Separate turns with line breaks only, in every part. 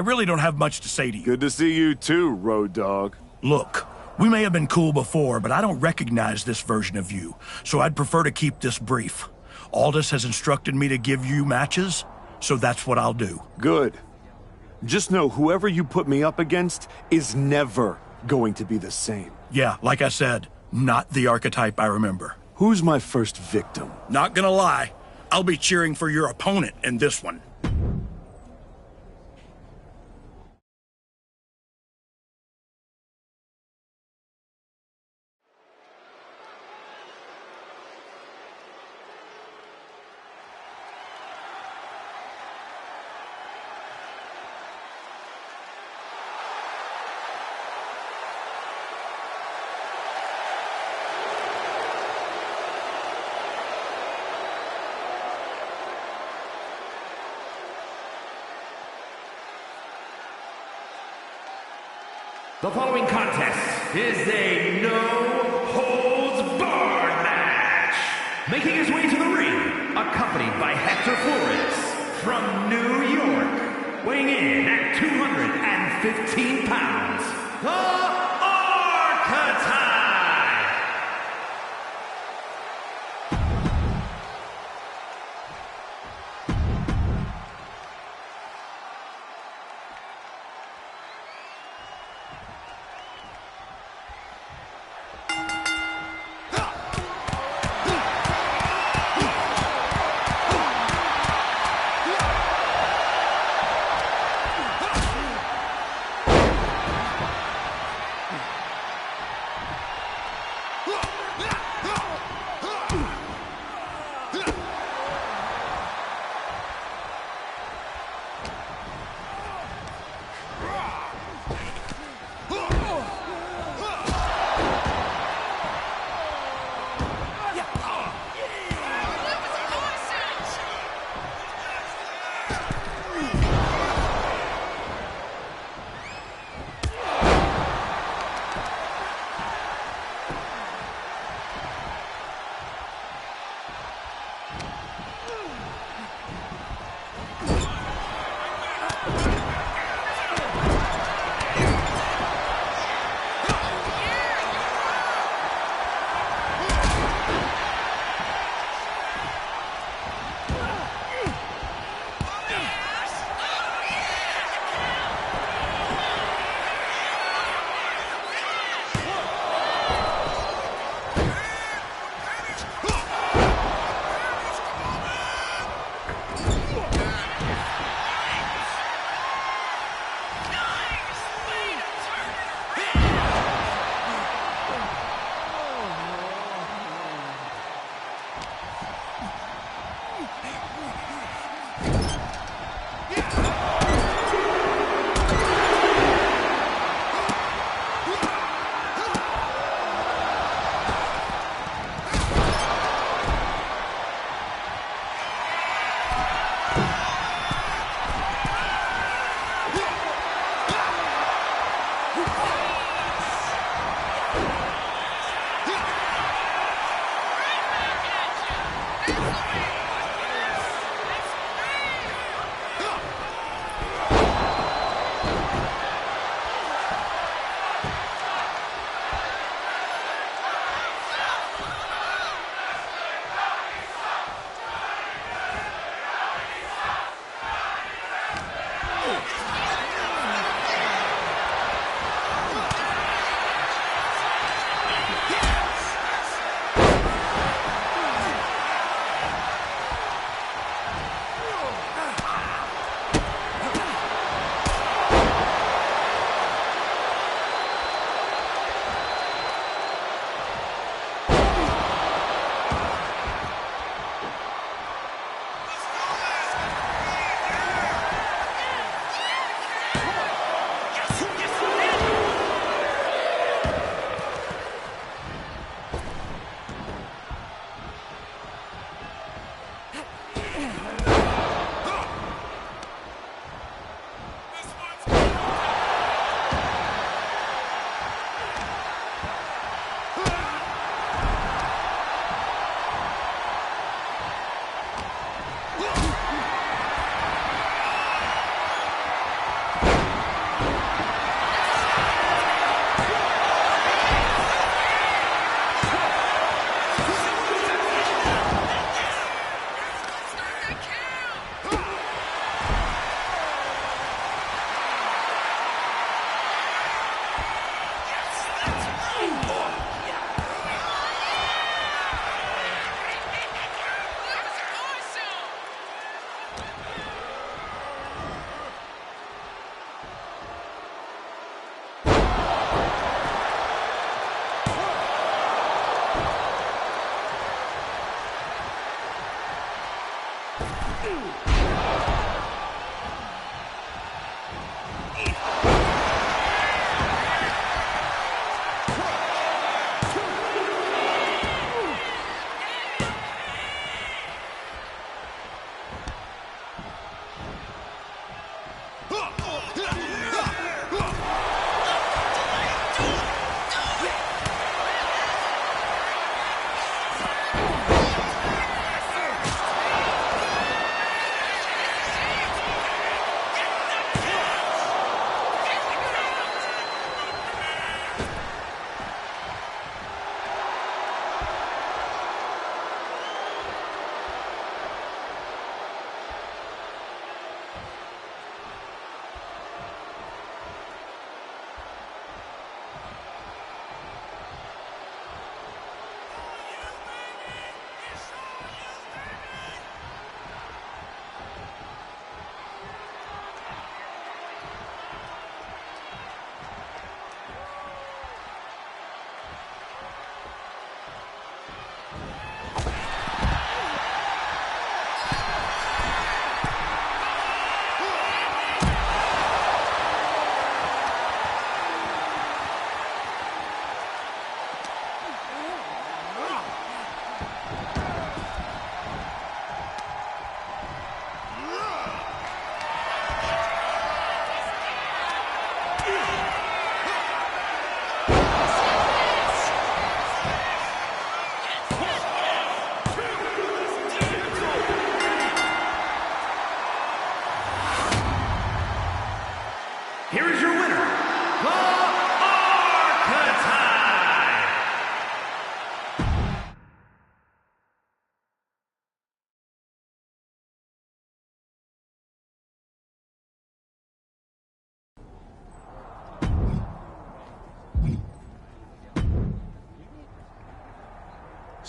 I really don't have much to say to you.
Good to see you too, Road Dogg.
Look, we may have been cool before, but I don't recognize this version of you, so I'd prefer to keep this brief. Aldous has instructed me to give you matches, so that's what I'll do.
Good. Just know whoever you put me up against is never going to be the same.
Yeah, like I said, not the archetype I remember.
Who's my first victim?
Not gonna lie, I'll be cheering for your opponent in this one.
The following contest is a no-holds-barred match. Making his way to the ring, accompanied by Hector Flores from New York, weighing in at 215 pounds, the Archetype.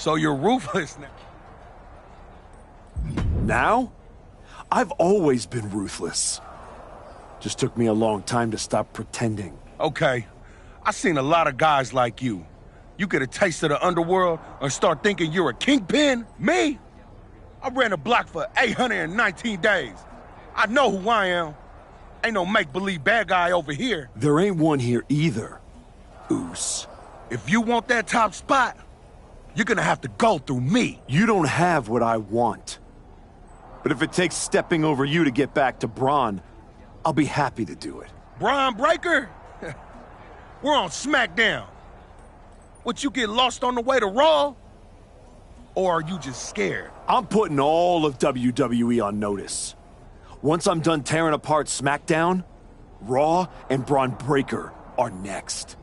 So you're ruthless now.
Now? I've always been ruthless. Just took me a long time to stop pretending.
Okay, I seen a lot of guys like you. You get a taste of the underworld and start thinking you're a kingpin? Me? I ran a block for 819 days. I know who I am. Ain't no make-believe bad guy over here.
There ain't one here either, Oos.
If you want that top spot, you're gonna have to go through me.
You don't have what I want. But if it takes stepping over you to get back to Braun, I'll be happy to do it.
Braun Breaker? We're on SmackDown. What, you get lost on the way to Raw? Or are you just scared?
I'm putting all of WWE on notice. Once I'm done tearing apart SmackDown, Raw and Braun Breaker are next.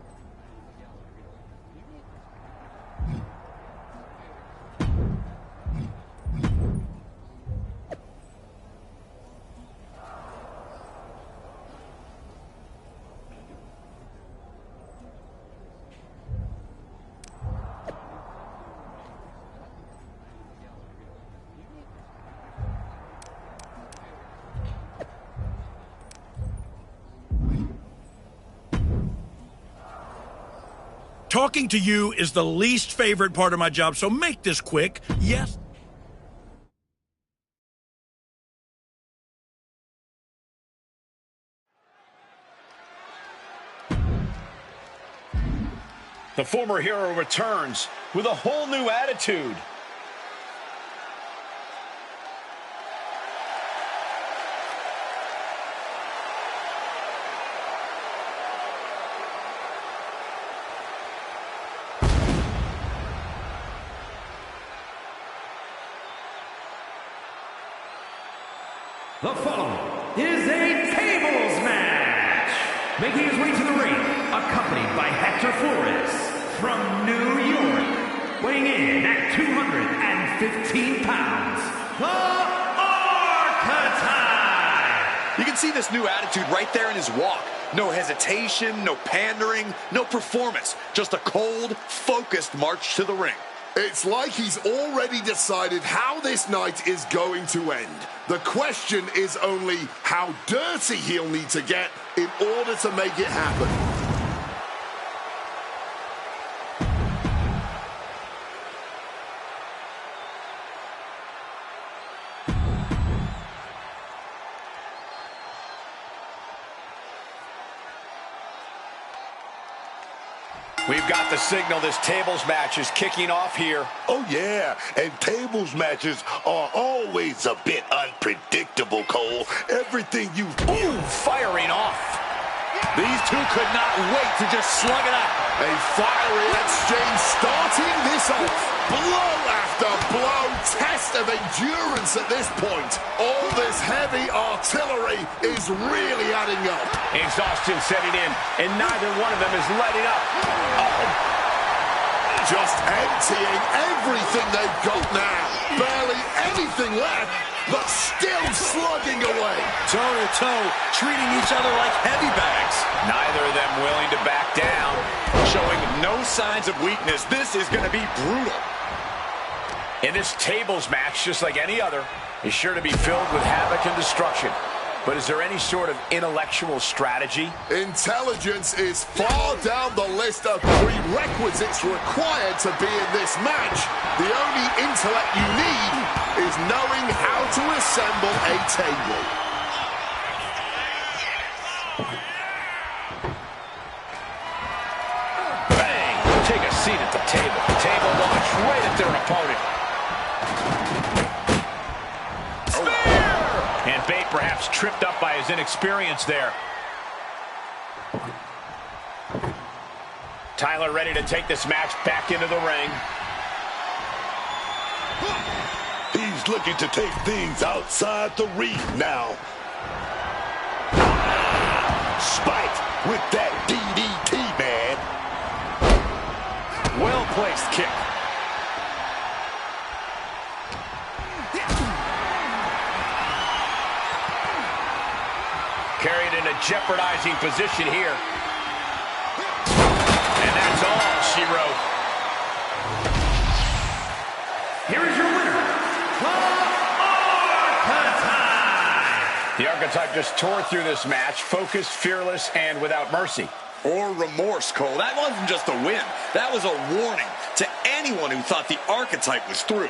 Talking to you is the least favorite part of my job, so make this quick. Yes?
The former hero returns with a whole new attitude. The following is a tables match. Making his way to the ring, accompanied by Hector Flores from New York. Weighing in at 215 pounds, the Archetype.
You can see this new attitude right there in his walk. No hesitation, no pandering, no performance. Just a cold, focused march to the ring.
It's like he's already decided how this night is going to end. The question is only how dirty he'll need to get in order to make it happen.
We've got the signal. This tables match is kicking off here.
Oh, yeah, and tables matches are always a bit unpredictable, Cole. Everything you...
Ooh, firing off. These two could not wait to just slug it out.
A fiery exchange starting this off. Blow after blow, test of endurance at this point. All this heavy artillery is really adding up.
Exhaustion setting in, and neither one of them is letting up.
Just emptying everything they've got now. Barely anything left, but still slugging away.
Toe-to-toe, treating each other like heavy bags. Neither of them willing to back down.
Showing no signs of weakness. This is going to be brutal.
And this tables match, just like any other, is sure to be filled with havoc and destruction. But is there any sort of intellectual strategy?
Intelligence is far down the list of prerequisites required to be in this match. The only intellect you need is knowing how to assemble a table.
Bang! Take a seat at the table. Table launch right at their opponent. And Bate perhaps tripped up by his inexperience there. Tyler ready to take this match back into the ring.
He's looking to take things outside the ring now. Spike with that DDT, man.
Well-placed kick. Carried in a jeopardizing position here. And that's all she wrote. archetype just tore through this match, focused, fearless, and without mercy.
Or remorse, Cole. That wasn't just a win. That was a warning to anyone who thought the archetype was through.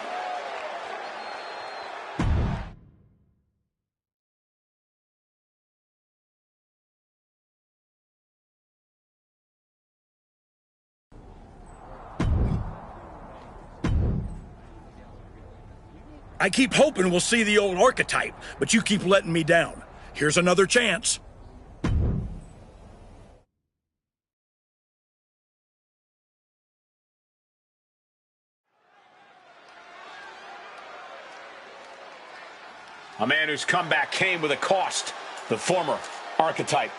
I keep hoping we'll see the old archetype, but you keep letting me down. Here's another chance.
A man whose comeback came with a cost, the former archetype.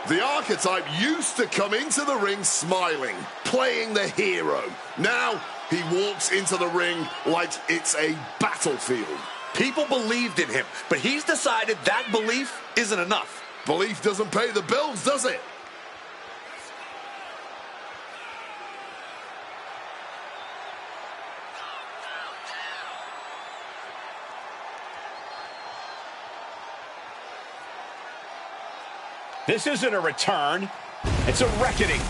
The archetype used to come into the ring smiling, playing the hero. Now, he walks into the ring like it's a battlefield.
People believed in him, but he's decided that belief isn't enough.
Belief doesn't pay the bills, does it?
This isn't a return, it's a reckoning.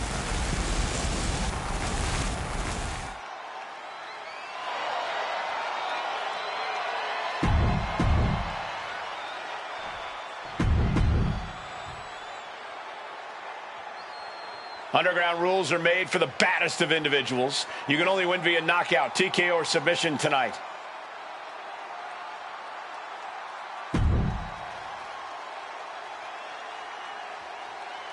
Underground rules are made for the baddest of individuals. You can only win via knockout, TKO, or submission tonight.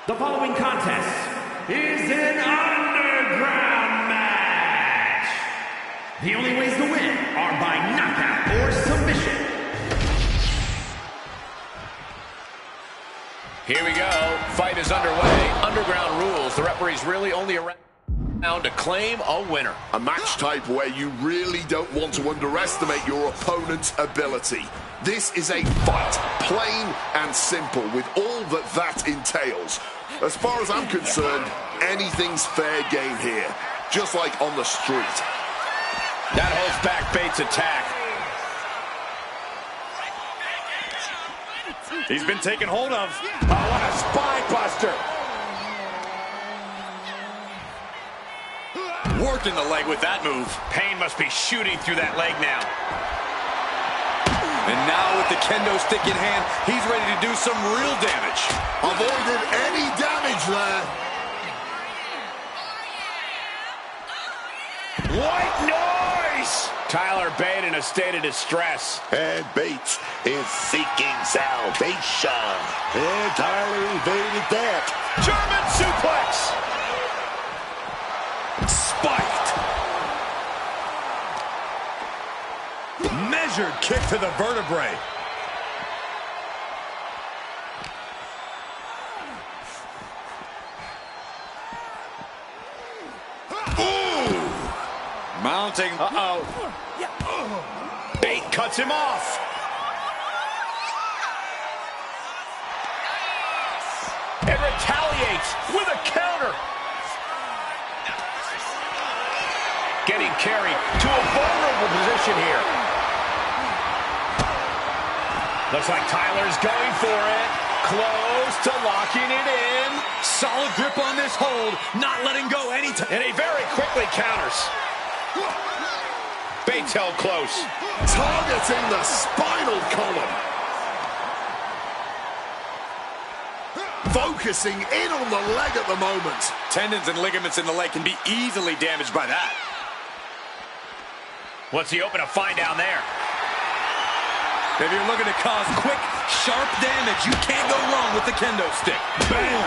The following contest is an underground match. The only ways to win are by knockout or submission. Here we go. Fight is underway. Underground rules. The referee's really only around to claim a winner.
A match type where you really don't want to underestimate your opponent's ability. This is a fight, plain and simple, with all that entails. As far as I'm concerned, anything's fair game here, just like on the street.
That holds back Bates' attack. He's been taken hold of. Oh, what a spine buster.
Working the leg with that move.
Pain must be shooting through that leg now.
And now with the kendo stick in hand, he's ready to do some real damage.
Avoided any damage there.
What noise? Tyler Bate in a state of distress.
And Bates is seeking salvation. And Tyler evaded that.
German suplex.
Spiked. Measured kick to the vertebrae. Ooh. Mounting.
Uh-oh. Bate cuts him off. And retaliates with a counter. Getting carried to a vulnerable position here. Looks like Tyler's going for it. Close to locking it in.
Solid grip on this hold, not letting go anytime.
And he very quickly counters. Bates held close.
Targeting the spinal column. Focusing in on the leg at the moment.
Tendons and ligaments in the leg can be easily damaged by that.
What's he open to find down there?
If you're looking to cause quick, sharp damage, you can't go wrong with the kendo stick. Bam!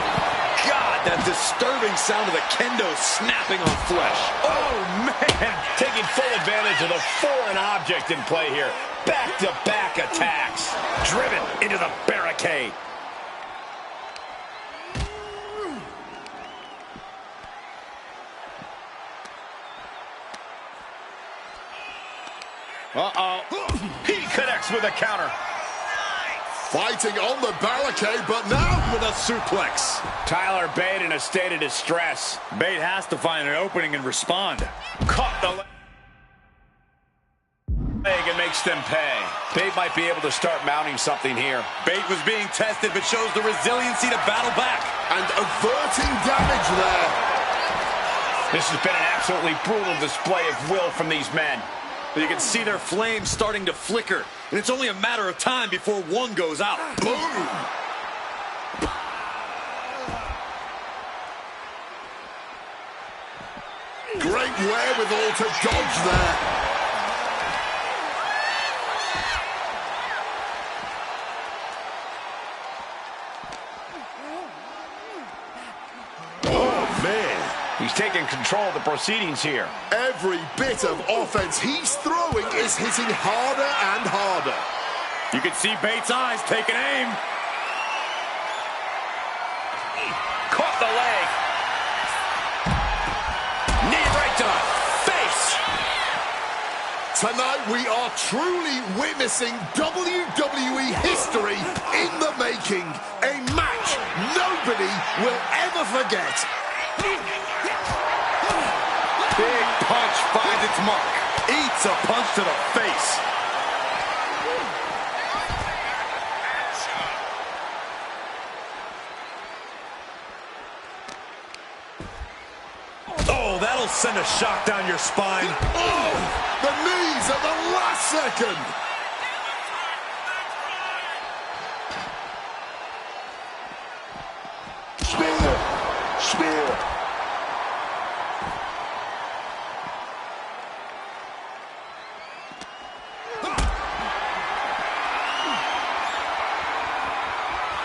God, that disturbing sound of the kendo snapping on flesh.
Oh, man! Taking full advantage of the foreign object in play here. Back-to-back attacks. Driven into the barricade.
He connects with a counter.
Fighting on the barricade, but now
With a suplex.
Tyler Bate in a state of distress.
Bate has to find an opening and respond. Caught the leg and makes them pay.
Bate might be able to start mounting something here.
Bate was being tested, but shows the resiliency to battle back.
and averting damage there.
This has been an absolutely brutal display of will from these men.
You can see their flames starting to flicker, and it's only a matter of time before one goes out.
Boom! Great wherewithal to dodge there. Oh, man.
He's taking control of the proceedings here.
Every bit of offense he's throwing is hitting harder and harder.
You can see Bates' eyes taking aim.
Caught the leg. Knee right to the face.
Tonight we are truly witnessing WWE history in the making. A match nobody will ever forget.
Big punch finds its mark. Eats a punch to the face. Oh, that'll send a shock down your spine.
Oh, the knees at the last second.
Spear.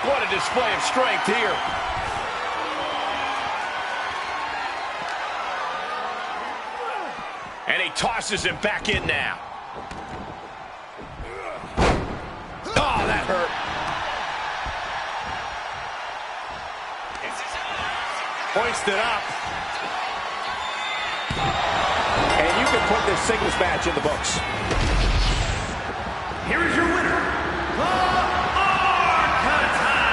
What a display of strength here. And he tosses him back in now. Oh, that hurt.
Hoisted up.
And you can put this singles match in the books.
Here is your winner, the Archetype.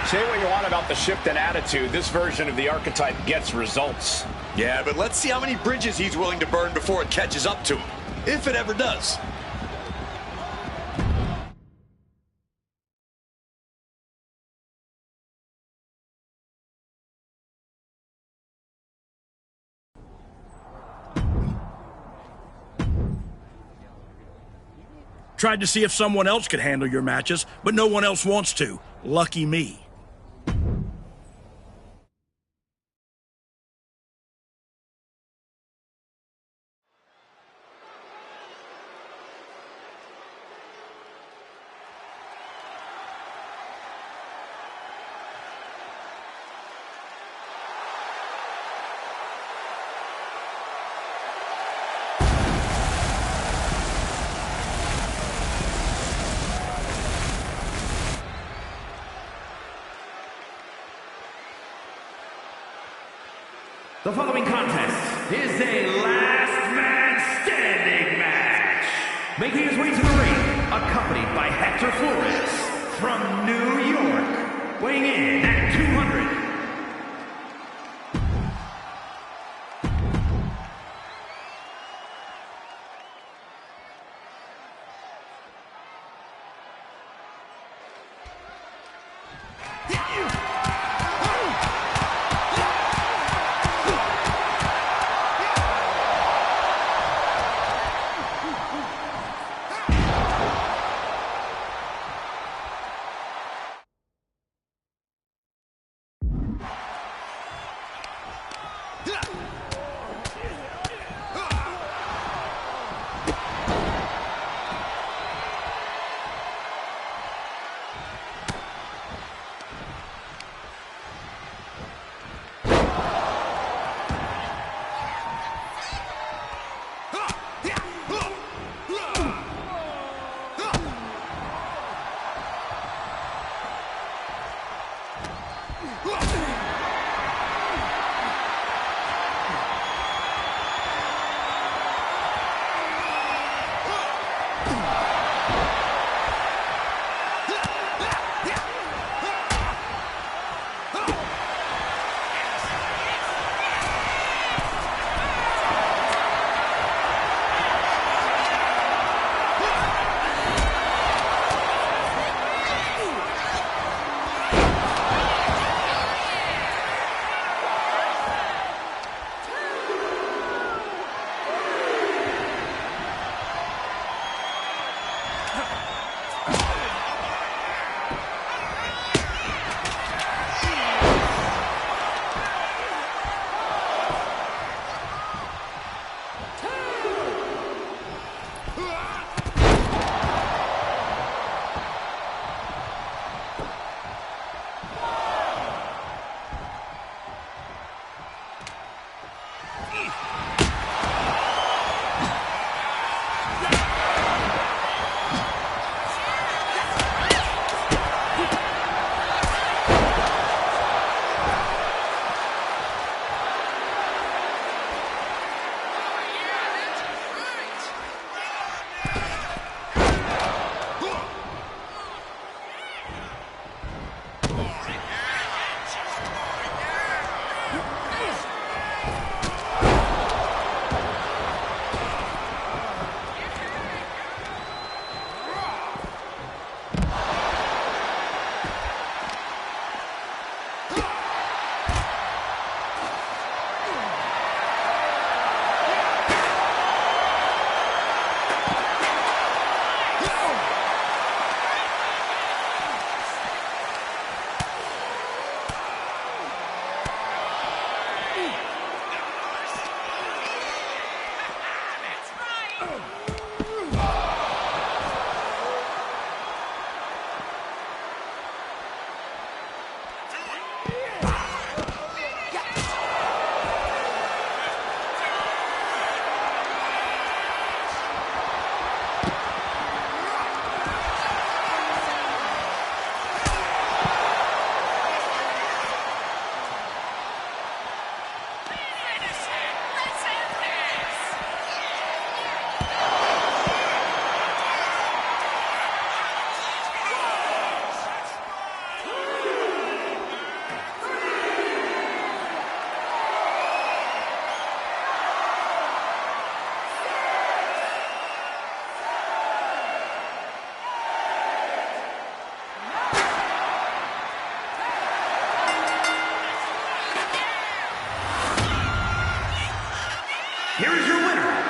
Say what you want about the shift in attitude. This version of the Archetype gets results.
Yeah, but let's see how many bridges he's willing to burn before it catches up to him. If it ever does.
Tried to see if someone else could handle your matches, but no one else wants to. Lucky me.
The following contest is a last man standing match. Making his way to the ring, accompanied by Hector Flores from New York, weighing in at 200. Here is your winner,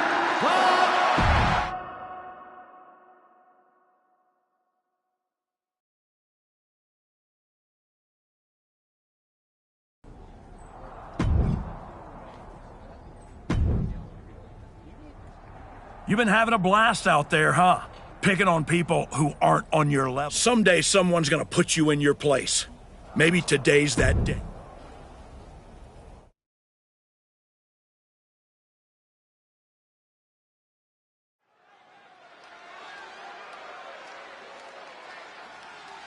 You've been having a blast out there, huh? Picking on people who aren't on your level. Someday someone's gonna put you in your place. Maybe today's that day.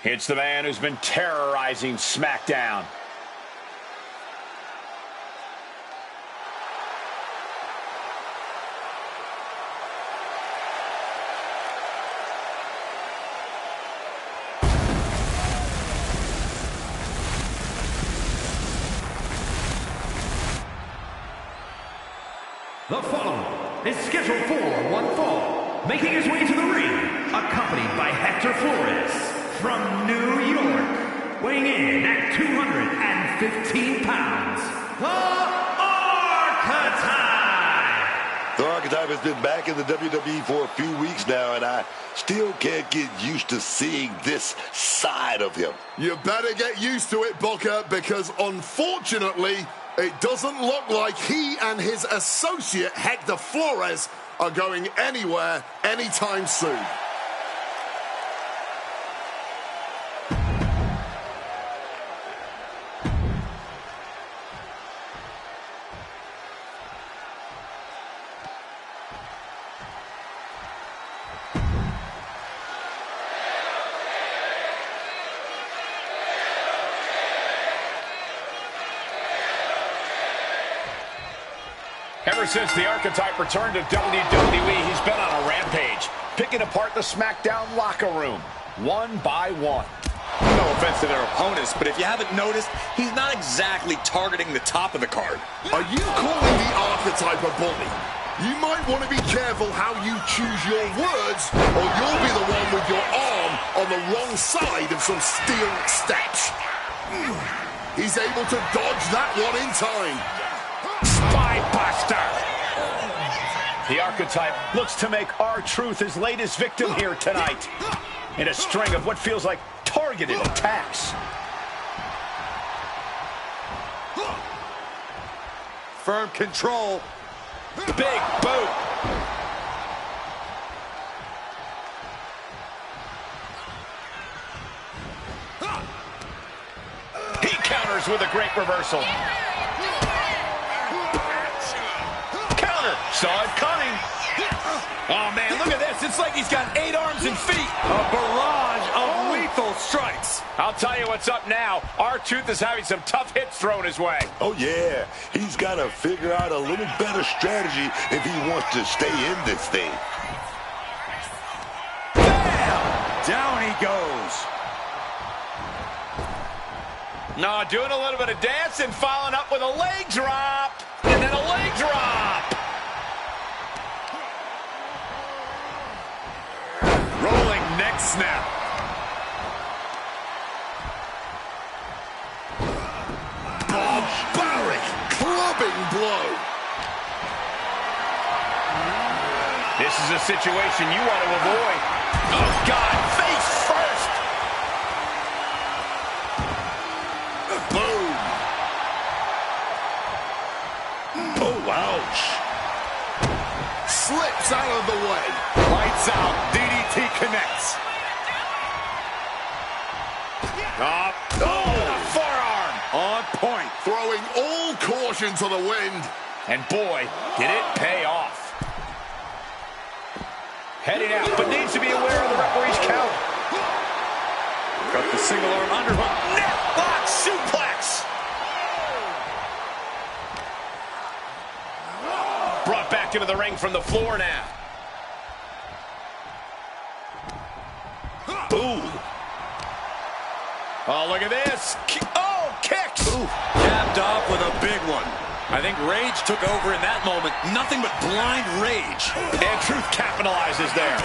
It's the man who's been terrorizing SmackDown.
The following is scheduled for one fall, making his way to the ring, accompanied by Hector Flores from New York, weighing in at 215 pounds, the Archetype!
The Archetype has been back in the WWE for a few weeks now, and I still can't get used to seeing this side of him.
You better get used to it, Booker, because unfortunately, it doesn't look like he and his associate, Hector Flores, are going anywhere anytime soon.
Ever since the Archetype returned to WWE, he's been on a rampage, picking apart the SmackDown locker room, one by one.
No offense to their opponents, but if you haven't noticed, he's not exactly targeting the top of the card.
Are you calling the Archetype a bully? You might want to be careful how you choose your words, or you'll be the one with your arm on the wrong side of some steel steps. He's able to dodge that one in time.
Spy Buster! The Archetype looks to make R-Truth his latest victim here tonight, in a string of what feels like targeted attacks.
Firm control. Big boot.
He counters with a great reversal. Saw it coming. Oh, man, look at this. It's like he's got 8 arms and feet.
A barrage of lethal strikes.
I'll tell you what's up now. R-Truth is having some tough hits thrown his way.
Oh, yeah. He's got to figure out a little better strategy if he wants to stay in this thing.
Bam! Down he goes.
No, doing a little bit of dancing, following up with a leg drop. And then a leg drop.
Rolling neck snap.
Barbaric clubbing blow.
This is a situation you want to avoid. Oh, God, face first.
Boom.
Oh, ouch.
Slips out of the way.
Lights out. DDT connects.
Oh, forearm.
On point.
Throwing all caution to the wind.
And boy, did it pay off. Heading out, but needs to be aware of the referee's count.
Got the single arm underhook.
Neck lock suplex. Brought back into the ring from the floor now.
Oh, look at this. Oh, kicks. Ooh, capped off with a big one. I think rage took over in that moment. Nothing but blind rage.
And Truth capitalizes there.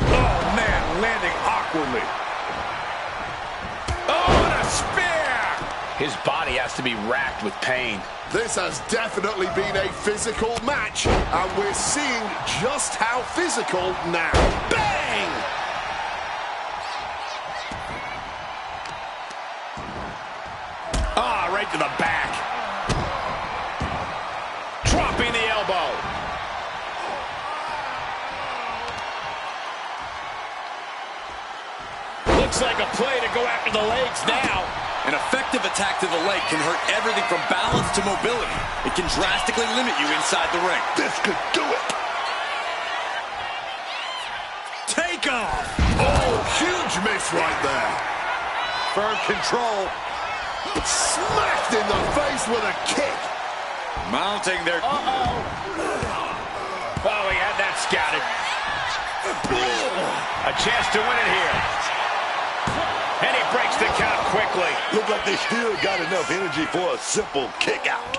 Oh, man, landing awkwardly.
Oh, and a spear! His body has to be racked with pain.
This has definitely been a physical match, and we're seeing just how physical now. Bang!
Ah, right to the back. Dropping the elbow. Looks like a play to go after the legs now.
An effective attack to the leg can hurt everything from balance to mobility. It can drastically limit you inside the ring.
This could do it.
Take off.
Oh, huge miss right there.
Firm control.
Smacked in the face with a kick.
Mounting their...
Oh, he had that scouted. A chance to win it here. And he breaks the count quickly.
Look like they still got enough energy for a simple kick out.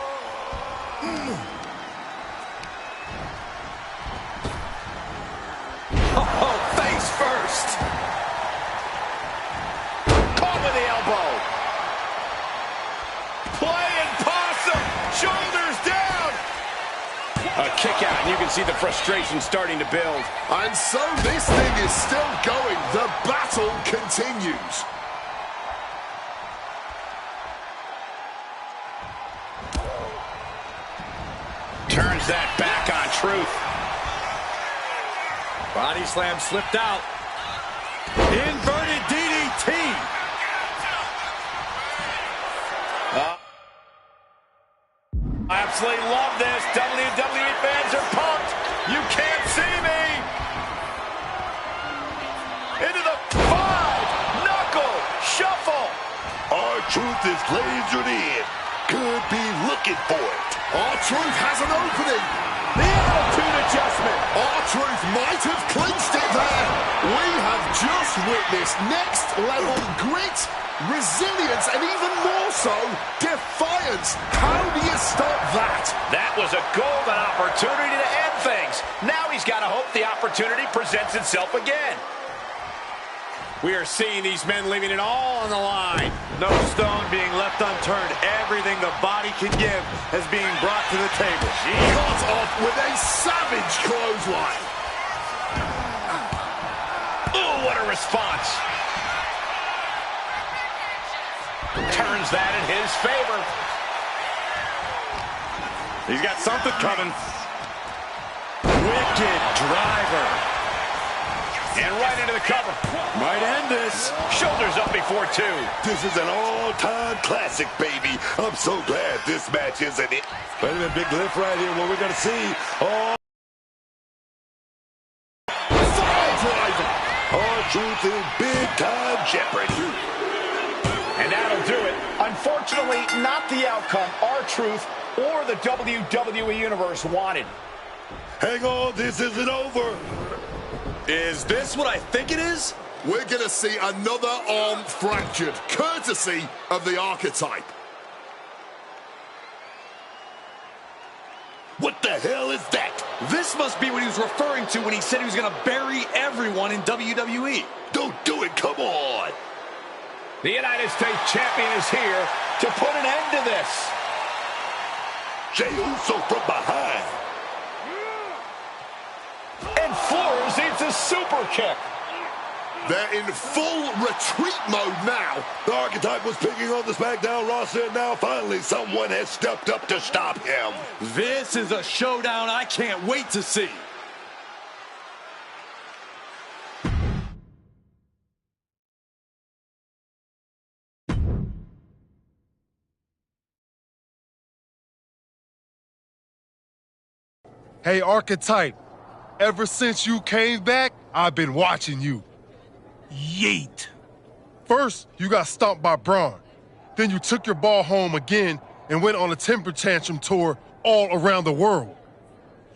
Oh, face first.
Caught with the elbow. Playing possum. Shoulders down. A kick out, and you can see the frustration starting to build.
And so this thing is still going. The battle continues.
Turns that back on Truth.
Body slam slipped out. Inverted DDT.
I absolutely love this. WWE fans are pumped. You can't see me. Into the 5-knuckle shuffle.
R-Truth is lasered in. Could be looking for it.
R-Truth has an opening.
The attitude adjustment.
R-Truth might have clinched it there. We have just witnessed next level grit, resilience, and even more so, defiance. How do you stop that?
That was a golden opportunity to end things. Now he's got to hope the opportunity presents itself again. We are seeing these men leaving it all on the line.
No stone being left unturned. Everything the body can give is being brought to the table.
Cut off with a savage clothesline.
Oh, what a response. Turns that in his favor.
He's got something coming. Wicked driver.
And right into the cover.
Might end this.
Shoulders up before two.
This is an all-time classic, baby. I'm so glad this match isn't it.
Wait a minute, big lift right here. What we're going to see. Oh.
Driver.
R-Truth in big-time jeopardy.
And that'll do it. Unfortunately, not the outcome R-Truth or the WWE Universe wanted.
Hang on, this isn't over.
Is this what I think it is?
We're going to see another arm fractured, courtesy of the Archetype.
What the hell is that?
This must be what he was referring to when he said he was going to bury everyone in WWE.
Don't do it, come on.
The United States Champion is here to put an end to this.
Jey Uso from behind.
And Flores eats a super kick.
They're in full retreat mode now.
The Archetype was picking on the SmackDown roster, and now finally someone has stepped up to stop him.
This is a showdown I can't wait to see.
Hey, Archetype, ever since you came back, I've been watching you.
Yeet.
First, you got stomped by Braun. Then you took your ball home again and went on a temper tantrum tour all around the world.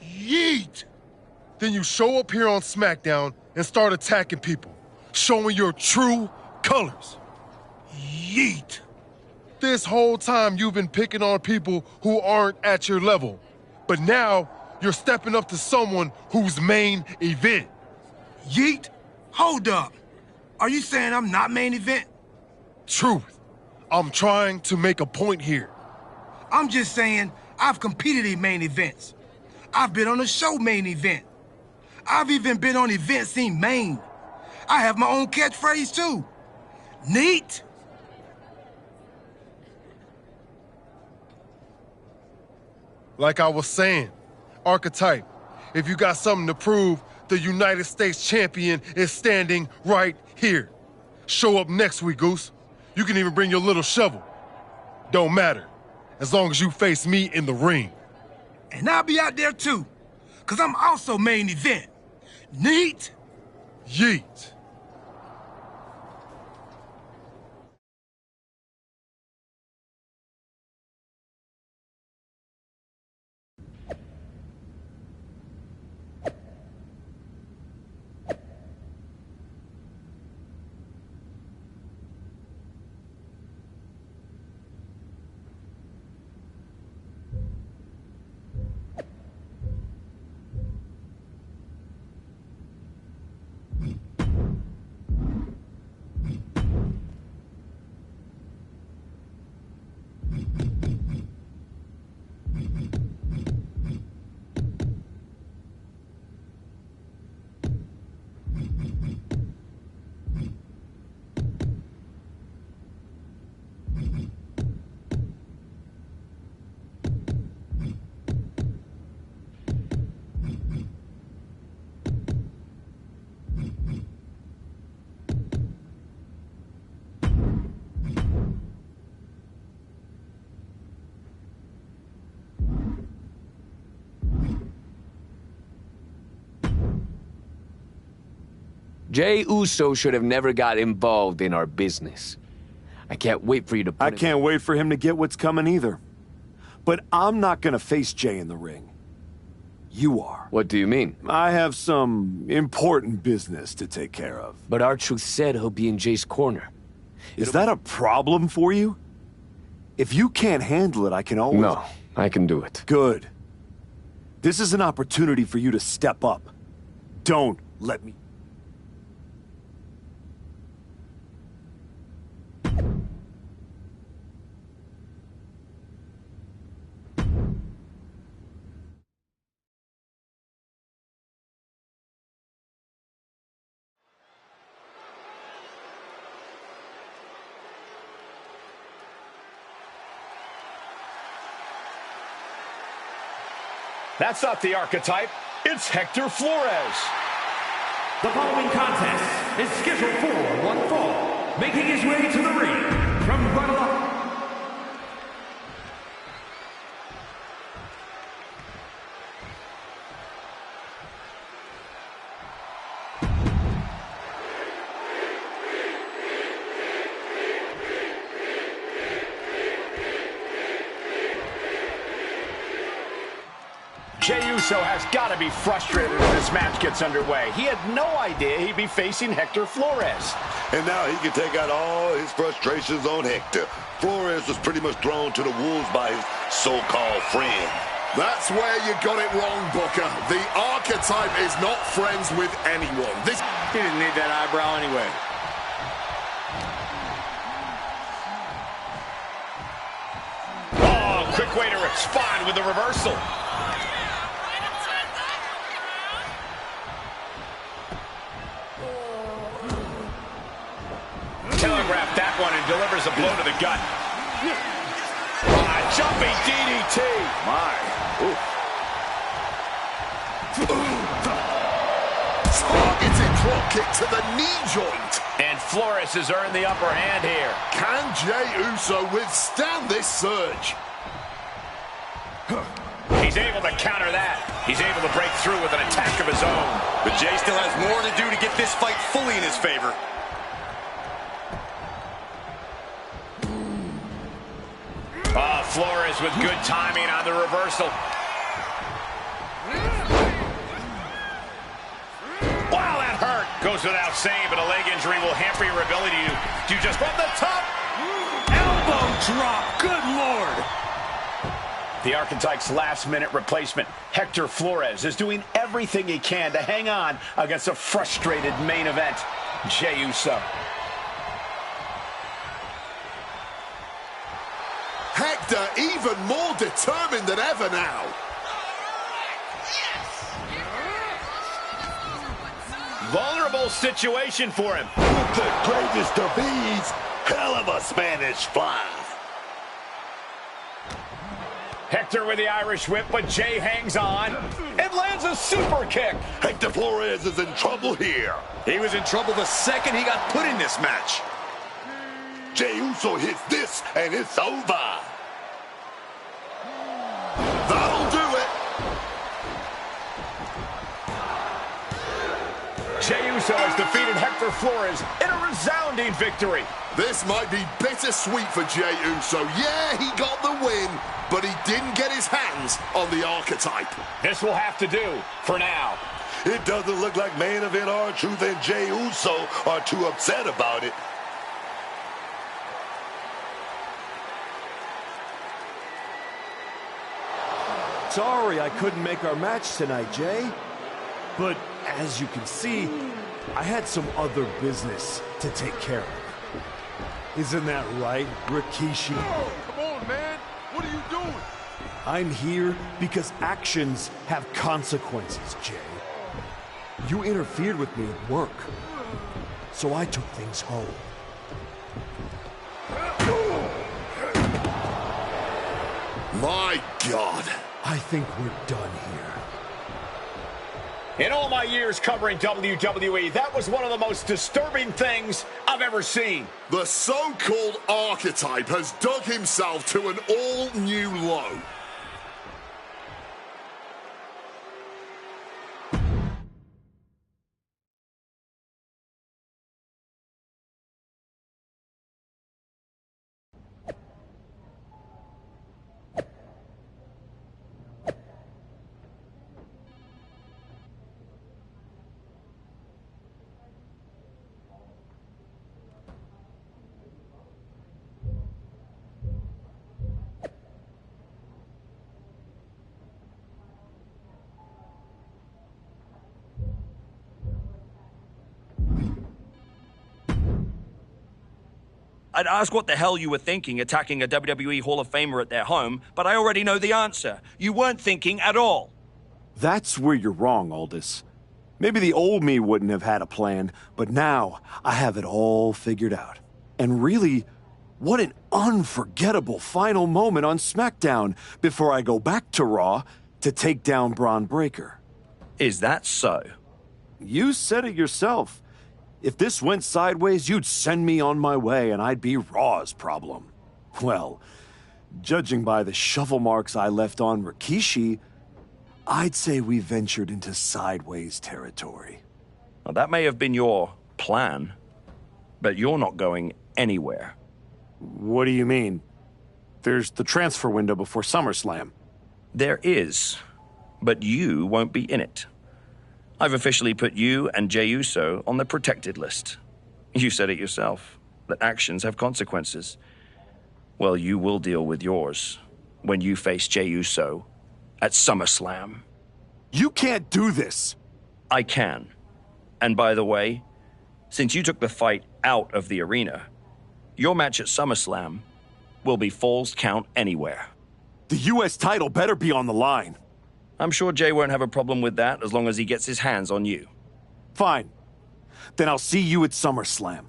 Yeet. Then you show up here on SmackDown and start attacking people, showing your true colors. Yeet. This whole time you've been picking on people who aren't at your level. But now you're stepping up to someone who's main event.
Yeet? Hold up. Are you saying I'm not main event?
Truth. I'm trying to make a point here.
I'm just saying I've competed in main events. I've been on a show main event. I've even been on events in Maine. I have my own catchphrase too. Neat?
Like I was saying, archetype, if you got something to prove, the United States champion is standing right here. Show up next week, Goose. You can even bring your little shovel. Don't matter, as long as you face me in the ring.
And I'll be out there too, because I'm also main event. Neat?
Yeet.
Jey Uso should have never got involved in our business. I can't wait for you to put
I can't wait for him to get what's coming either. But I'm not gonna face Jey in the ring. You are.
What do you mean?
I have some important business to take care of.
But R-Truth said he'll be in Jey's corner.
Is that a problem for you? If you can't handle it, I can always...
No, I can do it.
Good. This is an opportunity for you to step up. Don't let me...
That's not the archetype. It's Hector Flores.
The following contest is scheduled for one fall. Making his way to the ring from Guadalajara.
Jey Uso has got to be frustrated as this match gets underway. He had no idea he'd be facing Hector Flores.
And now he can take out all his frustrations on Hector. Flores was pretty much thrown to the wolves by his so-called friend.
That's where you got it wrong, Booker. The archetype is not friends with anyone.
He didn't need that eyebrow anyway. Oh, quick way to respond with the reversal. Telegraphed that one and delivers a blow to the gut. Jumping DDT.
My. Ooh.
Targeted drop kick to the knee joint.
And Flores has earned the upper hand here.
Can Jey Uso withstand this surge?
He's able to counter that. He's able to break through with an attack of his own.
But Jey still has more to do to get this fight fully in his favor.
Flores with good timing on the reversal. without saying, but a leg injury will hamper your ability to just from the top. Elbow drop. Good Lord. The Archetype's last-minute replacement, Hector Flores, is doing everything he can to hang on against a frustrated main event, Jey Uso.
Hector even more determined than ever now.
Vulnerable situation for him.
With the greatest of ease, hell of a Spanish fly.
Hector with the Irish whip, but Jey hangs on and lands a super kick.
Hector Flores is in trouble here.
He was in trouble the second he got put in this match.
Jey Uso hits this, and it's over.
That'll do it.
Jey Uso has defeated Hector Flores in a resounding victory.
This might be bittersweet for Jey Uso. Yeah, he got the win, but he didn't get his hands on the Archetype.
This will have to do for now.
It doesn't look like main event R-Truth and Jey Uso are too upset about it.
Sorry I couldn't make our match tonight, Jey. But as you can see, I had some other business to take care of. Isn't that right, Rikishi?
Oh, come on, man. What are you doing?
I'm here because actions have consequences, Jey. You interfered with me at work, so I took things home.
My God.
I think we're done here.
In all my years covering WWE, that was one of the most disturbing things I've ever seen.
The so-called Archetype has dug himself to an all-new low.
I'd ask what the hell you were thinking attacking a WWE Hall of Famer at their home, but I already know the answer. You weren't thinking at all.
That's where you're wrong, Aldous. Maybe the old me wouldn't have had a plan, but now I have it all figured out. And really, what an unforgettable final moment on SmackDown before I go back to Raw to take down Braun Breaker.
Is that so?
You said it yourself. If this went sideways, you'd send me on my way and I'd be Raw's problem. Well, judging by the shovel marks I left on Rikishi, I'd say we ventured into sideways territory.
Well, that may have been your plan, but you're not going anywhere.
What do you mean? There's the transfer window before SummerSlam.
There is, but you won't be in it. I've officially put you and Jey Uso on the protected list. You said it yourself, that actions have consequences. Well, you will deal with yours when you face Jey Uso at SummerSlam.
You can't do this!
I can. And by the way, since you took the fight out of the arena, your match at SummerSlam will be Falls Count Anywhere.
The U.S. title better be on the line.
I'm sure Jey won't have a problem with that as long as he gets his hands on you.
Fine. Then I'll see you at SummerSlam.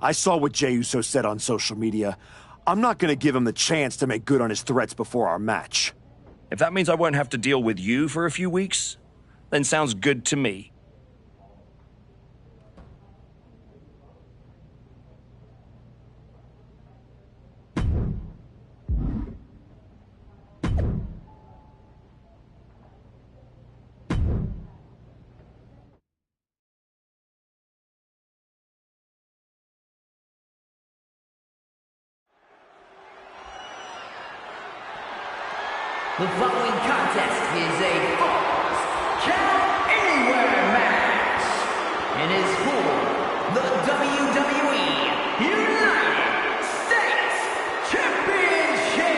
I saw what Jey Uso said on social media. I'm not going to give him the chance to make good on his threats before our match.
If that means I won't have to deal with you for a few weeks, then sounds good to me.
The following contest is a Falls Count Anywhere match. and is for the WWE United States Championship.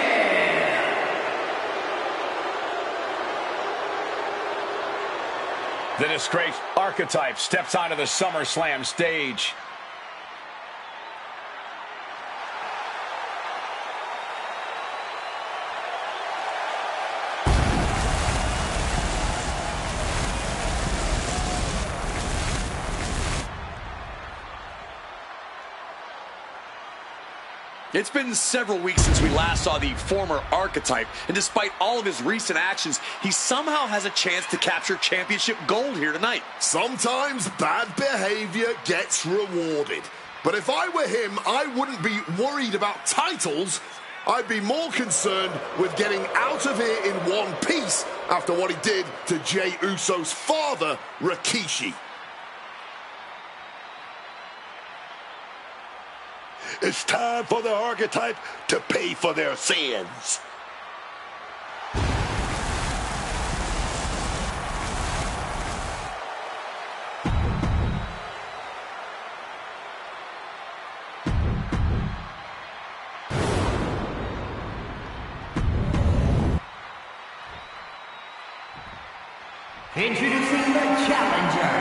The disgraced Archetype steps onto the SummerSlam stage.
It's been several weeks since we last saw the former Archetype, and despite all of his recent actions, he somehow has a chance to capture championship gold here tonight.
Sometimes bad behavior gets rewarded. But if I were him, I wouldn't be worried about titles. I'd be more concerned with getting out of here in one piece after what he did to Jey Uso's father, Rikishi.
It's time for the Archetype to pay for their sins.
Introducing the challenger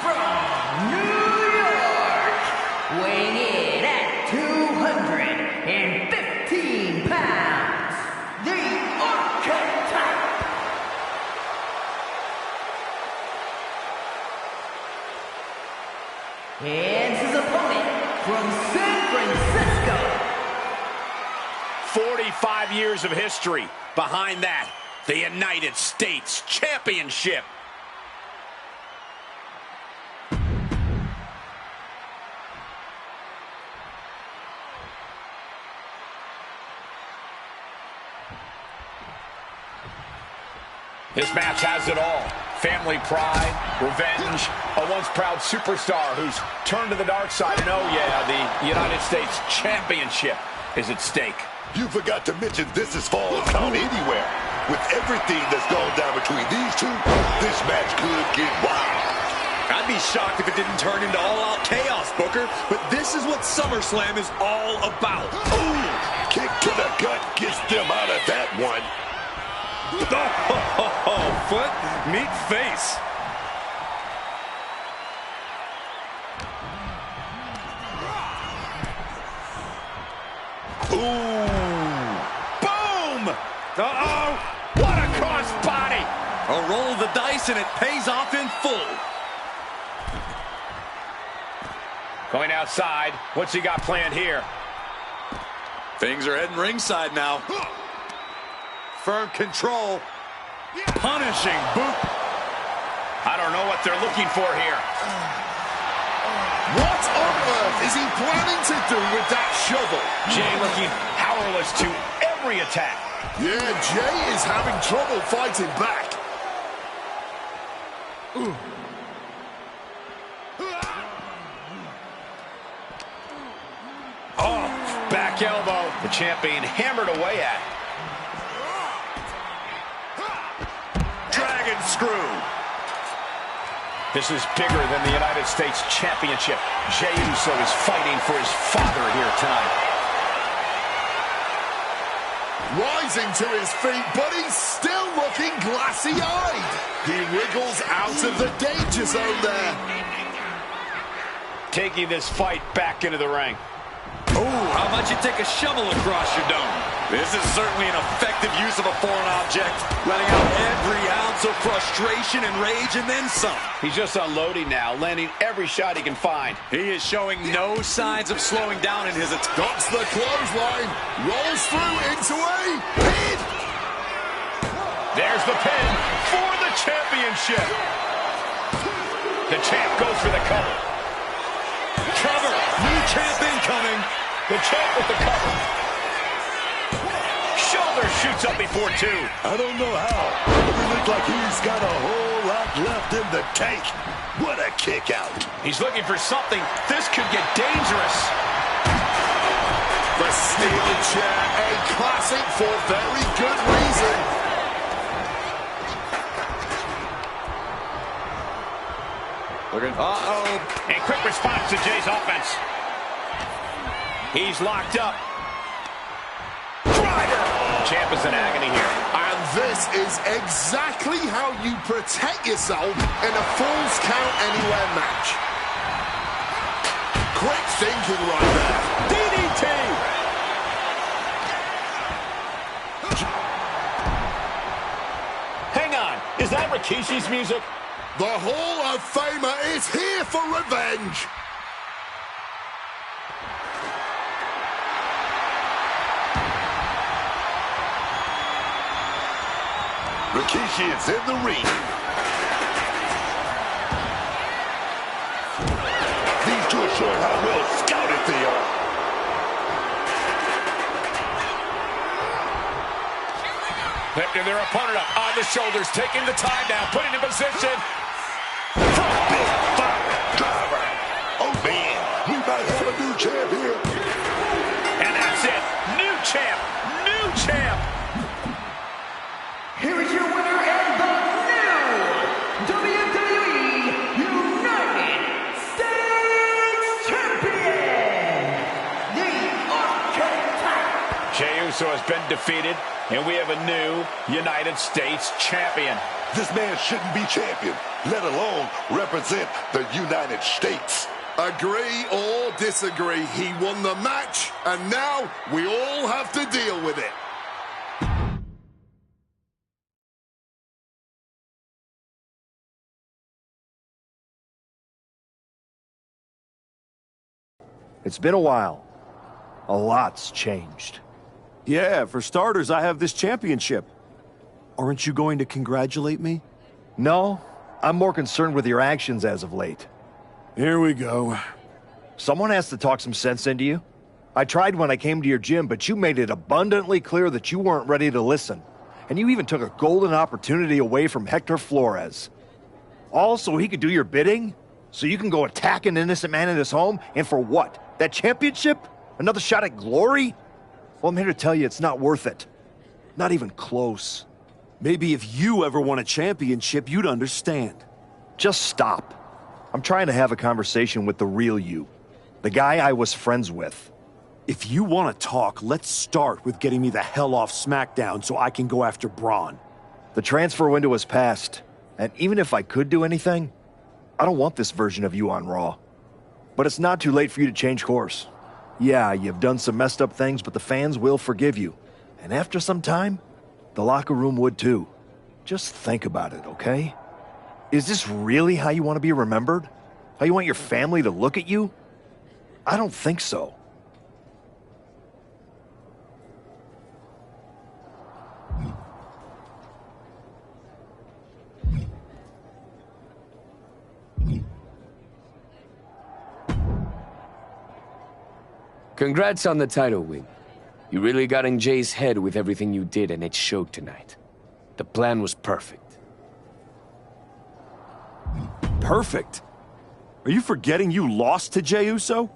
from New York, weighing in at 215 pounds, the Archetype. And his opponent from San Francisco.
45 years of history. Behind that, the United States Championship. This match has it all. Family pride, revenge, a once proud superstar who's turned to the dark side, and oh yeah, the United States Championship is at stake.
You forgot to mention this is Fall Count Anywhere. With everything that's gone down between these two, this match could get wild.
I'd be shocked if it didn't turn into all-out chaos, Booker, but this is what SummerSlam is all about.
Ooh, kick to the gut gets them out of that one.
Oh, foot, meet face.
Ooh.
Boom! Uh-oh!
What a crossbody!
A roll of the dice, and it pays off in full.
Going outside. What's he got planned here?
Things are heading ringside now. Firm control. Punishing boot.
I don't know what they're looking for here.
What on earth is he planning to do with that shovel?
Jey looking powerless to every attack.
Yeah, Jey is having trouble fighting back.
Oh, back elbow. The champion hammered away at.
Dragon screw.
This is bigger than the United States Championship. Jey Uso is fighting for his father here tonight.
Rising to his feet, but he's still looking glassy-eyed. He wriggles out of the danger zone there.
Taking this fight back into the ring.
Oh, how about you take a shovel across your dome? This is certainly an effective use of a foreign object, letting out every ounce of frustration and rage and then some.
He's just unloading now, landing every shot he can find.
He is showing no signs of slowing down in his attack.
Ducks the clothesline, rolls through into a pin.
There's the pin for the championship. The champ goes for the cover.
Cover, new champ incoming.
The champ with the cover. Shoulder shoots up before two.
I don't know how, but it looks like he's got a whole lot left in the tank. What a kick out.
He's looking for something. This could get dangerous.
The steel chair, a classic for very good reason.
Uh-oh.
And quick response to Jay's offense. He's locked up. Driver! Champ is in agony here.
And this is exactly how you protect yourself in a Falls Count Anywhere match. Quick thinking right there.
DDT!
Hang on. Is that Rikishi's music?
The Hall of Famer is here for revenge.
Rikishi is in the ring. These two are showing how well scouted they are.
Lifting their opponent up on the shoulders, taking the time now, putting in position.
Big fire driver. Oh man, we might have a new champ here.
And that's it. New champ. New champ.
Here is your winner and the new WWE United States Champion, the Archetype.
Jey Uso has been defeated, and we have a new United States Champion.
This man shouldn't be champion, let alone represent the United States.
Agree or disagree, he won the match, and now we all have to deal with it.
It's been a while. A lot's changed.
Yeah, for starters, I have this championship. Aren't you going to congratulate me?
No, I'm more concerned with your actions as of late.
Here we go.
Someone has to talk some sense into you. I tried when I came to your gym, but you made it abundantly clear that you weren't ready to listen. And you even took a golden opportunity away from Hector Flores. All so he could do your bidding? So you can go attack an innocent man in his home? And for what? That championship? Another shot at glory? Well, I'm here to tell you it's not worth it. Not even close.
Maybe if you ever won a championship, you'd understand.
Just stop. I'm trying to have a conversation with the real you. The guy I was friends with.
If you want to talk, let's start with getting me the hell off SmackDown so I can go after Braun.
The transfer window has passed, and even if I could do anything, I don't want this version of you on Raw. But it's not too late for you to change course. Yeah, you've done some messed up things, but the fans will forgive you. And after some time, the locker room would too. Just think about it, okay? Is this really how you want to be remembered? How you want your family to look at you? I don't think so.
Congrats on the title win. You really got in Jay's head with everything you did, and it showed tonight. The plan was perfect.
Perfect? Are you forgetting you lost to Jey Uso?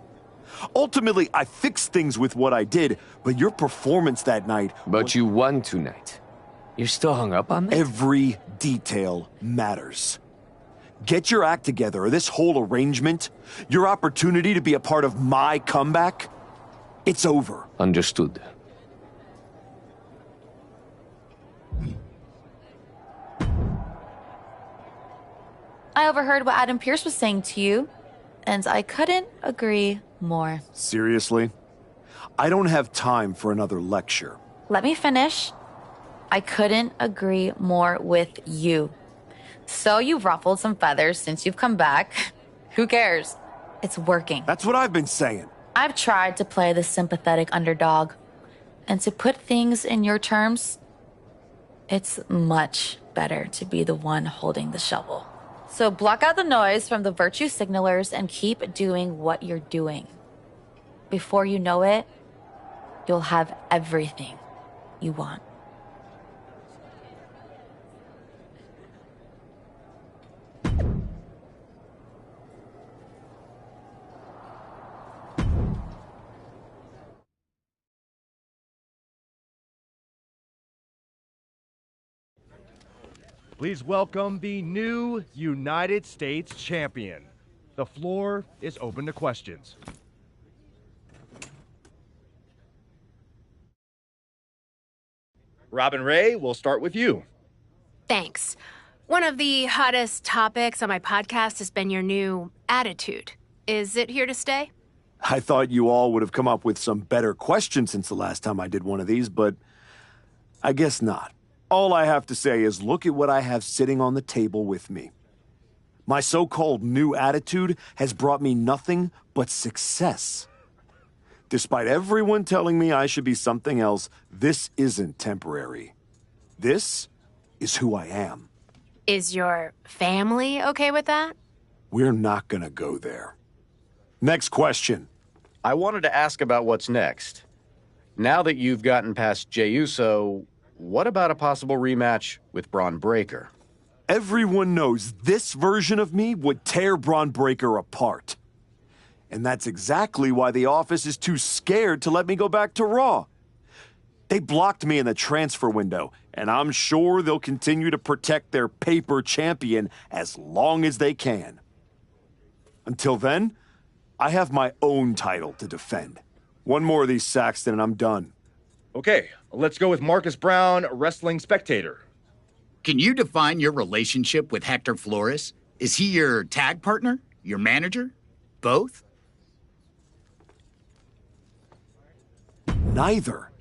Ultimately, I fixed things with what I did, but your performance that night...
But you won tonight. You're still hung up on that?
Every detail matters. Get your act together, or this whole arrangement, your opportunity to be a part of my comeback, it's over.
Understood.
I overheard what Adam Pearce was saying to you, and I couldn't agree more.
Seriously? I don't have time for another lecture.
Let me finish. I couldn't agree more with you. So you've ruffled some feathers since you've come back. Who cares? It's working.
That's what I've been saying.
I've tried to play the sympathetic underdog. And to put things in your terms, it's much better to be the one holding the shovel. So block out the noise from the virtue signalers and keep doing what you're doing. Before you know it, you'll have everything you want.
Please welcome the new United States Champion. The floor is open to questions. Robin Ray, we'll start with you.
Thanks. One of the hottest topics on my podcast has been your new attitude. Is it here to stay?
I thought you all would have come up with some better questions since the last time I did one of these, but I guess not. All I have to say is look at what I have sitting on the table with me. My so-called new attitude has brought me nothing but success. Despite everyone telling me I should be something else, this isn't temporary. This is who I am.
Is your family okay with that?
We're not gonna go there. Next question.
I wanted to ask about what's next. Now that you've gotten past Jey Uso, what about a possible rematch with Braun Breaker?
Everyone knows this version of me would tear Braun Breaker apart. And that's exactly why the office is too scared to let me go back to Raw. They blocked me in the transfer window, and I'm sure they'll continue to protect their paper champion as long as they can. Until then, I have my own title to defend. One more of these, Saxton, and I'm done.
Okay, let's go with Marcus Brown, wrestling spectator.
Can you define your relationship with Hector Flores? Is he your tag partner? Your manager? Both?
Neither.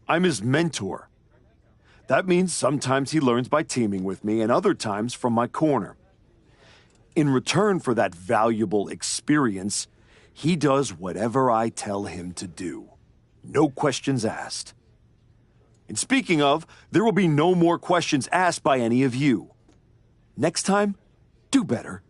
I'm his mentor. That means sometimes he learns by teaming with me and other times from my corner. In return for that valuable experience, he does whatever I tell him to do. No questions asked. And speaking of, there will be no more questions asked by any of you. Next time, do better.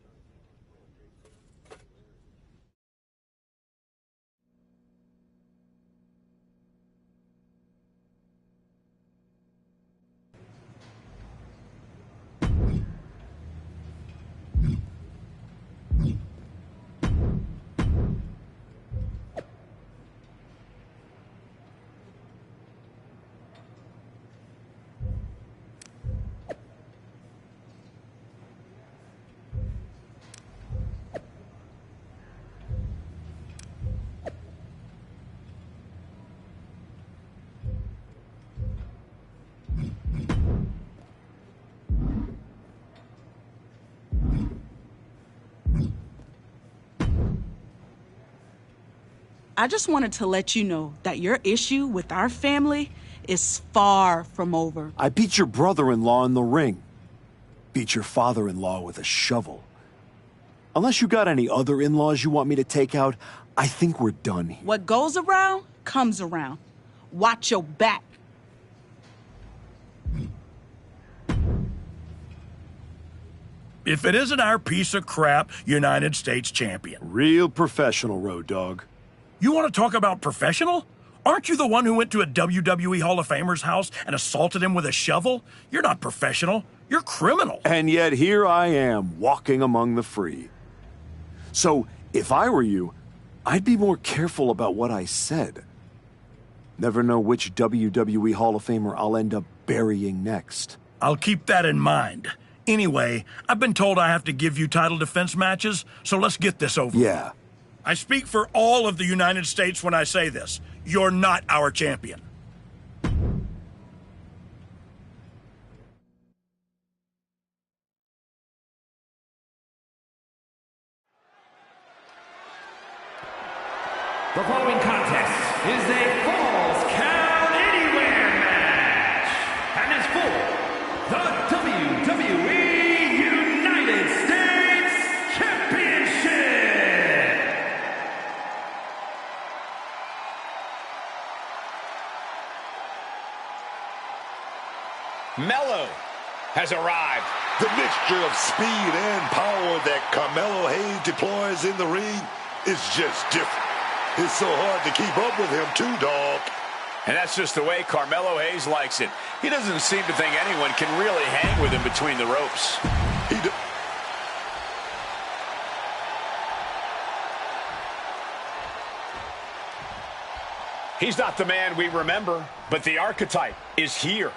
I just wanted to let you know that your issue with our family is far from over.
I beat your brother-in-law in the ring. Beat your father-in-law with a shovel. Unless you got any other in-laws you want me to take out, I think we're done here.
What goes around, comes around. Watch your back.
If it isn't our piece of crap United States champion.
Real professional, Road Dogg.
You want to talk about professional? Aren't you the one who went to a WWE Hall of Famer's house and assaulted him with a shovel? You're not professional. You're criminal.
And yet here I am, walking among the free. So, if I were you, I'd be more careful about what I said. Never know which WWE Hall of Famer I'll end up burying next.
I'll keep that in mind. Anyway, I've been told I have to give you title defense matches, so let's get this over.
Yeah.
I speak for all of the United States when I say this. You're not our champion.
The following contest is a Falls Count Anywhere match and is for the WWE United States Championship.
Mello has arrived.
The mixture of speed and power that Carmelo Hayes deploys in the ring is just different. It's so hard to keep up with him too, dog.
And that's just the way Carmelo Hayes likes it. He doesn't seem to think anyone can really hang with him between the ropes. He's not the man we remember, but the archetype is here.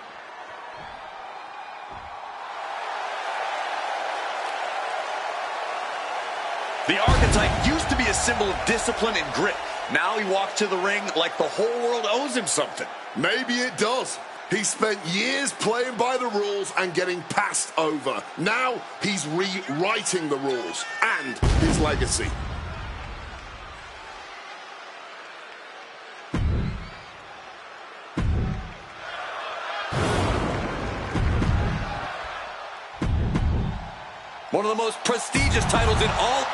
The archetype used to be a symbol of discipline and grit. Now he walks to the ring like the whole world owes him something.
Maybe it does. He spent years playing by the rules and getting passed over. Now he's rewriting the rules and his legacy.
One of the most prestigious titles in all...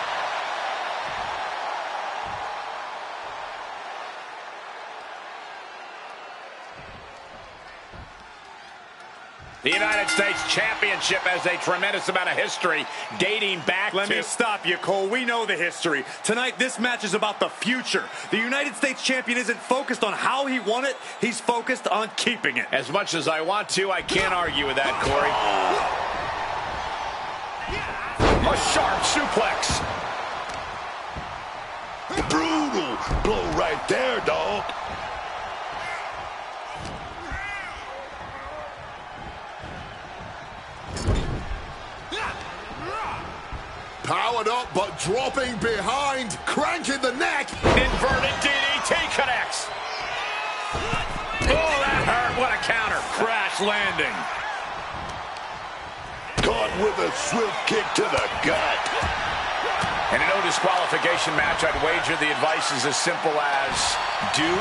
The United States Championship has a tremendous amount of history dating back
Let
to...
me stop you, Cole. We know the history. Tonight, this match is about the future. The United States Champion isn't focused on how he won it. He's focused on keeping it.
As much as I want to, I can't argue with that, Corey. A sharp suplex.
Brutal blow right there, dog.
Powered up, but dropping behind. Cranking the neck.
Inverted DDT connects. Oh, that hurt. What a counter. Crash landing.
Caught with a swift kick to the gut.
In a no disqualification match, I'd wager the advice is as simple as do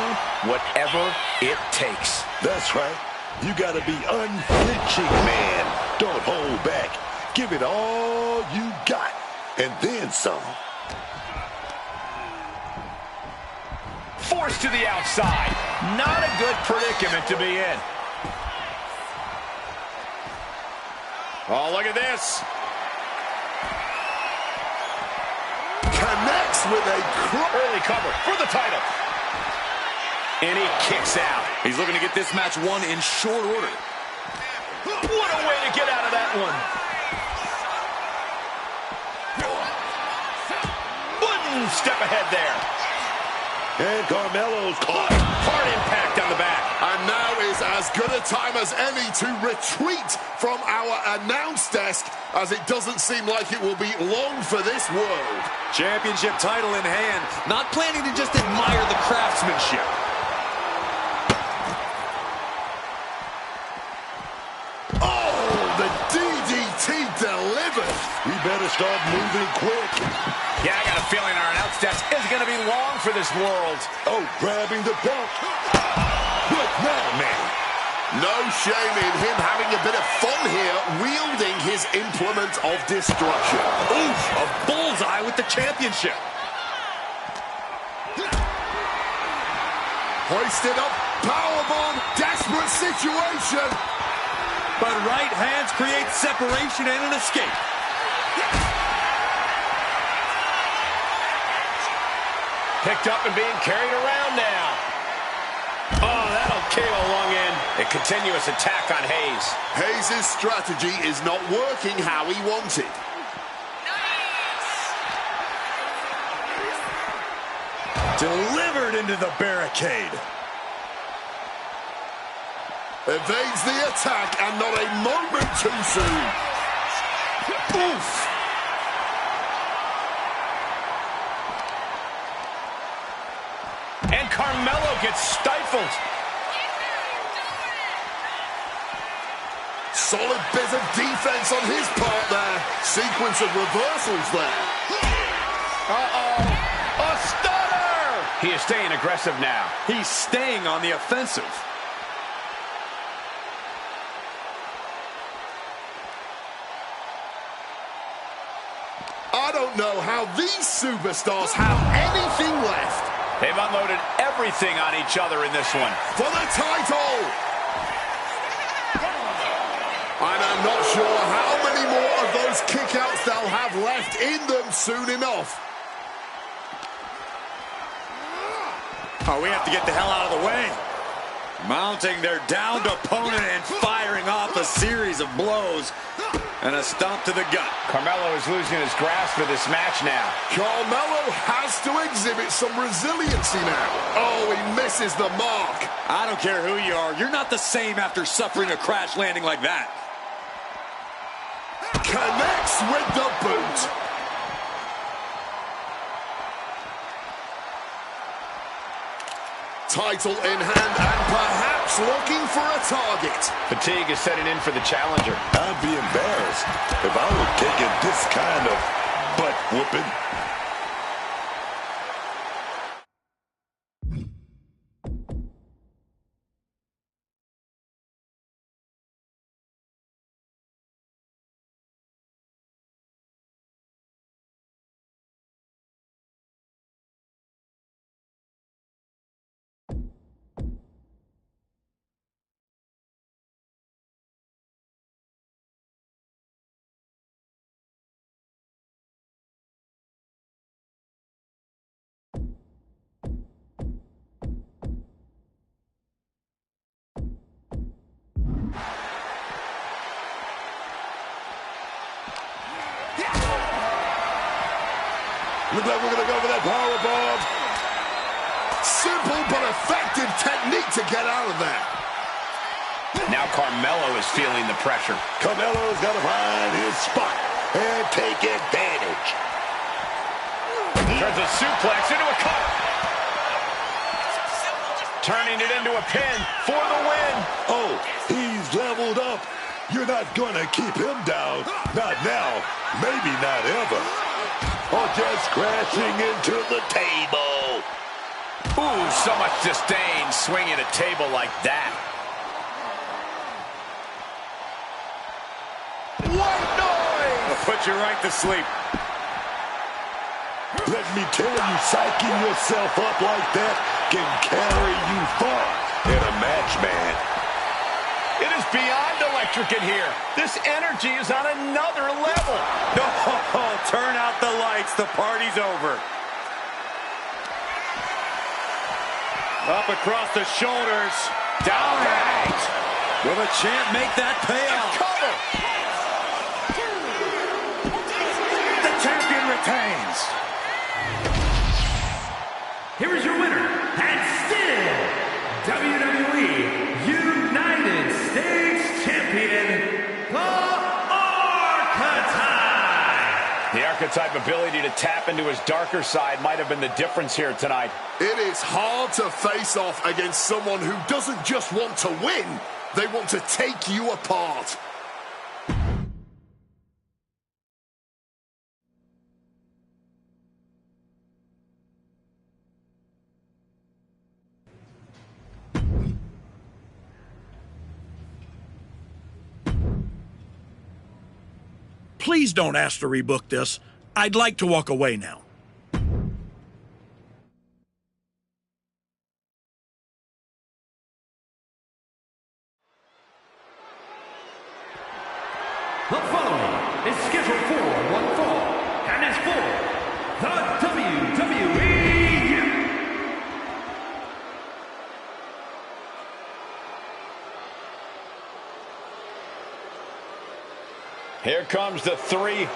whatever it takes.
That's right. You gotta be unflinching, man. Don't hold back. Give it all you got. And then some.
Forced to the outside. Not a good predicament to be in. Oh, look at this.
Connects with a
early cover for the title. And he kicks out.
He's looking to get this match won in short order.
What a way to get out of that one. One step ahead there.
And Carmelo's caught.
Hard impact on the back.
And now is as good a time as any to retreat from our announce desk, as it doesn't seem like it will be long for this world.
Championship title in hand. Not planning to just admire the craftsmanship.
Oh, the DDT delivered.
We better start moving quick.
Yeah, I got a feeling our announce desk isn't going to be long for this world.
Oh, grabbing the belt. What now, man?
No shame in him having a bit of fun here, wielding his implement of destruction.
Oof, a bullseye with the championship.
Hoisted up, powerbomb, desperate situation.
But right hands create separation and an escape.
Picked up and being carried around now. Oh, that'll KO long in. A continuous attack on Hayes.
Hayes' strategy is not working how he wanted.
Delivered into the barricade.
Evades the attack and not a moment too soon. Oof.
And Carmelo gets stifled.
Solid bit of defense on his part there. Sequence of reversals there.
Uh-oh. A stunner! He is staying aggressive now.
He's staying on the offensive.
I don't know how these superstars have anything left.
They've unloaded everything on each other in this one.
For the title! And I'm not sure how many more of those kickouts they'll have left in them soon enough.
Oh, we have to get the hell out of the way. Mounting their downed opponent and firing off a series of blows. And a stomp to the gut.
Carmelo is losing his grasp for this match now.
Carmelo has to exhibit some resiliency now. Oh, he misses the mark.
I don't care who you are. You're not the same after suffering a crash landing like that.
Connects with the boot. title in hand and perhaps looking for a target.
Fatigue is setting in for the challenger.
I'd be embarrassed if I were taking this kind of butt whooping.
Look like we're going to go for that powerbomb. Simple but effective technique to get out of there.
Now Carmelo is feeling the pressure.
Carmelo's got to find his spot and take advantage.
Turns a suplex into a cut. Turning it into a pin for the win.
Oh, he's leveled up. You're not going to keep him down. Not now. Maybe not ever. Or just crashing into the table.
Ooh, so much disdain swinging a table like that.
What noise!
I'll put you right to sleep.
Let me tell you, psyching yourself up like that can carry you far in a match, man.
It is beyond electric in here. This energy is on another level.
No, turn out the lights. The party's over. Up across the shoulders. Down right. Will the champ make that pay off?
Cover.
The champion retains.
Here is your winner, and still WWE United States Champion, the Archetype.
The Archetype ability to tap into his darker side might have been the difference here tonight.
It is hard to face off against someone who doesn't just want to win, they want to take you apart.
Please don't ask to rebook this. I'd like to walk away now.
The following is scheduled for one fall and is for the WWE.
Here comes the 330.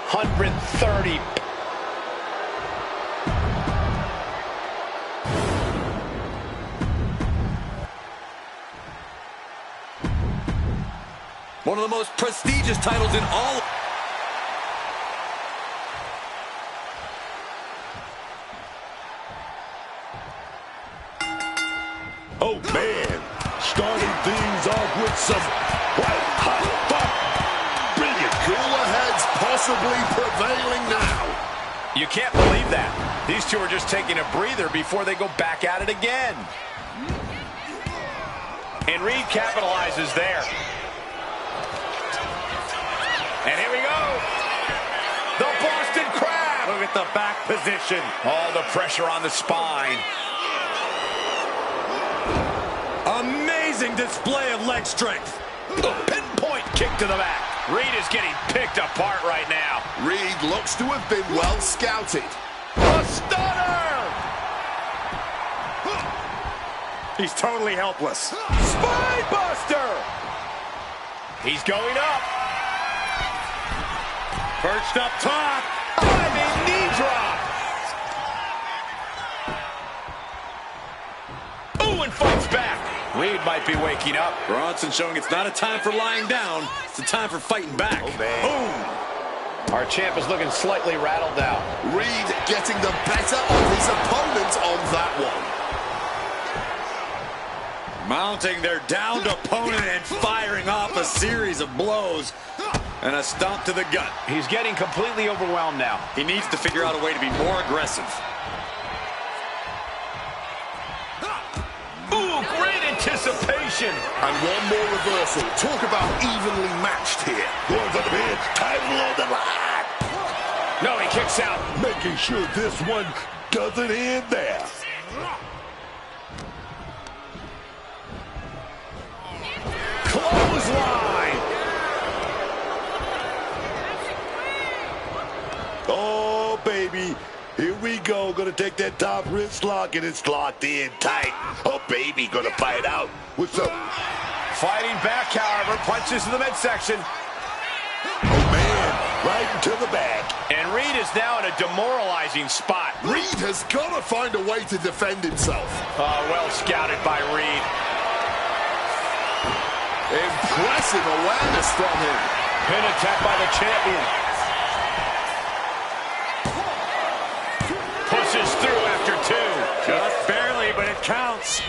One of the most prestigious titles in all.
Oh, man. Starting things off with some white hot fire. Brilliant.
Cooler heads possibly prevailing now.
You can't believe that. These two are just taking a breather before they go back at it again. And Reed capitalizes there. And here we go. The Boston Crab.
Look at the back position.
All the pressure on the spine.
Amazing display of leg strength.
The pinpoint kick to the back. Reed is getting picked apart right now.
Reed looks to have been well scouted.
A stunner!
He's totally helpless.
Spine buster! He's going up.
Perched up top.
Diving knee drop. Ooh, and fights back. Reed might be waking up.
Bronson showing it's not a time for lying down. It's a time for fighting back.
Oh, boom. Our champ is looking slightly rattled out.
Reed getting the better of his opponent on that one.
Mounting their downed opponent and firing off a series of blows. And a stomp to the gut.
He's getting completely overwhelmed now.
He needs to figure out a way to be more aggressive.
Ooh, great anticipation.
And one more reversal. Talk about evenly matched here.
Going for the pin. Title on the line.
No, he kicks out.
Making sure this one doesn't end there.
Clothesline.
Oh, baby. Here we go. Gonna take that top wrist lock, and it's locked in tight. Oh, baby. Gonna fight out with some...
Fighting back, however. Punches to the midsection.
Oh, man. Right into the back.
And Reed is now in a demoralizing spot.
Reed has got to find a way to defend himself.
Well scouted by Reed.
Impressive awareness from him.
Pin attack by the champion. Pushes through after two.
Just barely, but it counts.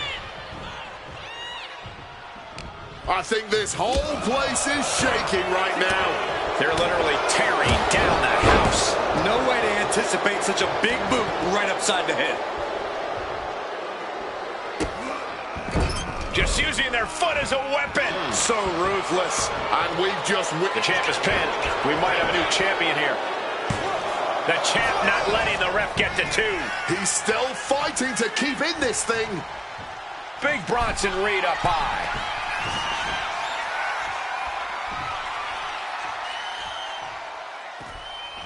I think this whole place is shaking right now.
They're literally tearing down the house.
No way to anticipate such a big boot right upside the head.
Just using their foot as a weapon.
So ruthless. And we've just...
The champ is pinned. We might have a new champion here. The champ not letting the ref get to two.
He's still fighting to keep in this thing.
Big Bronson Reed up high.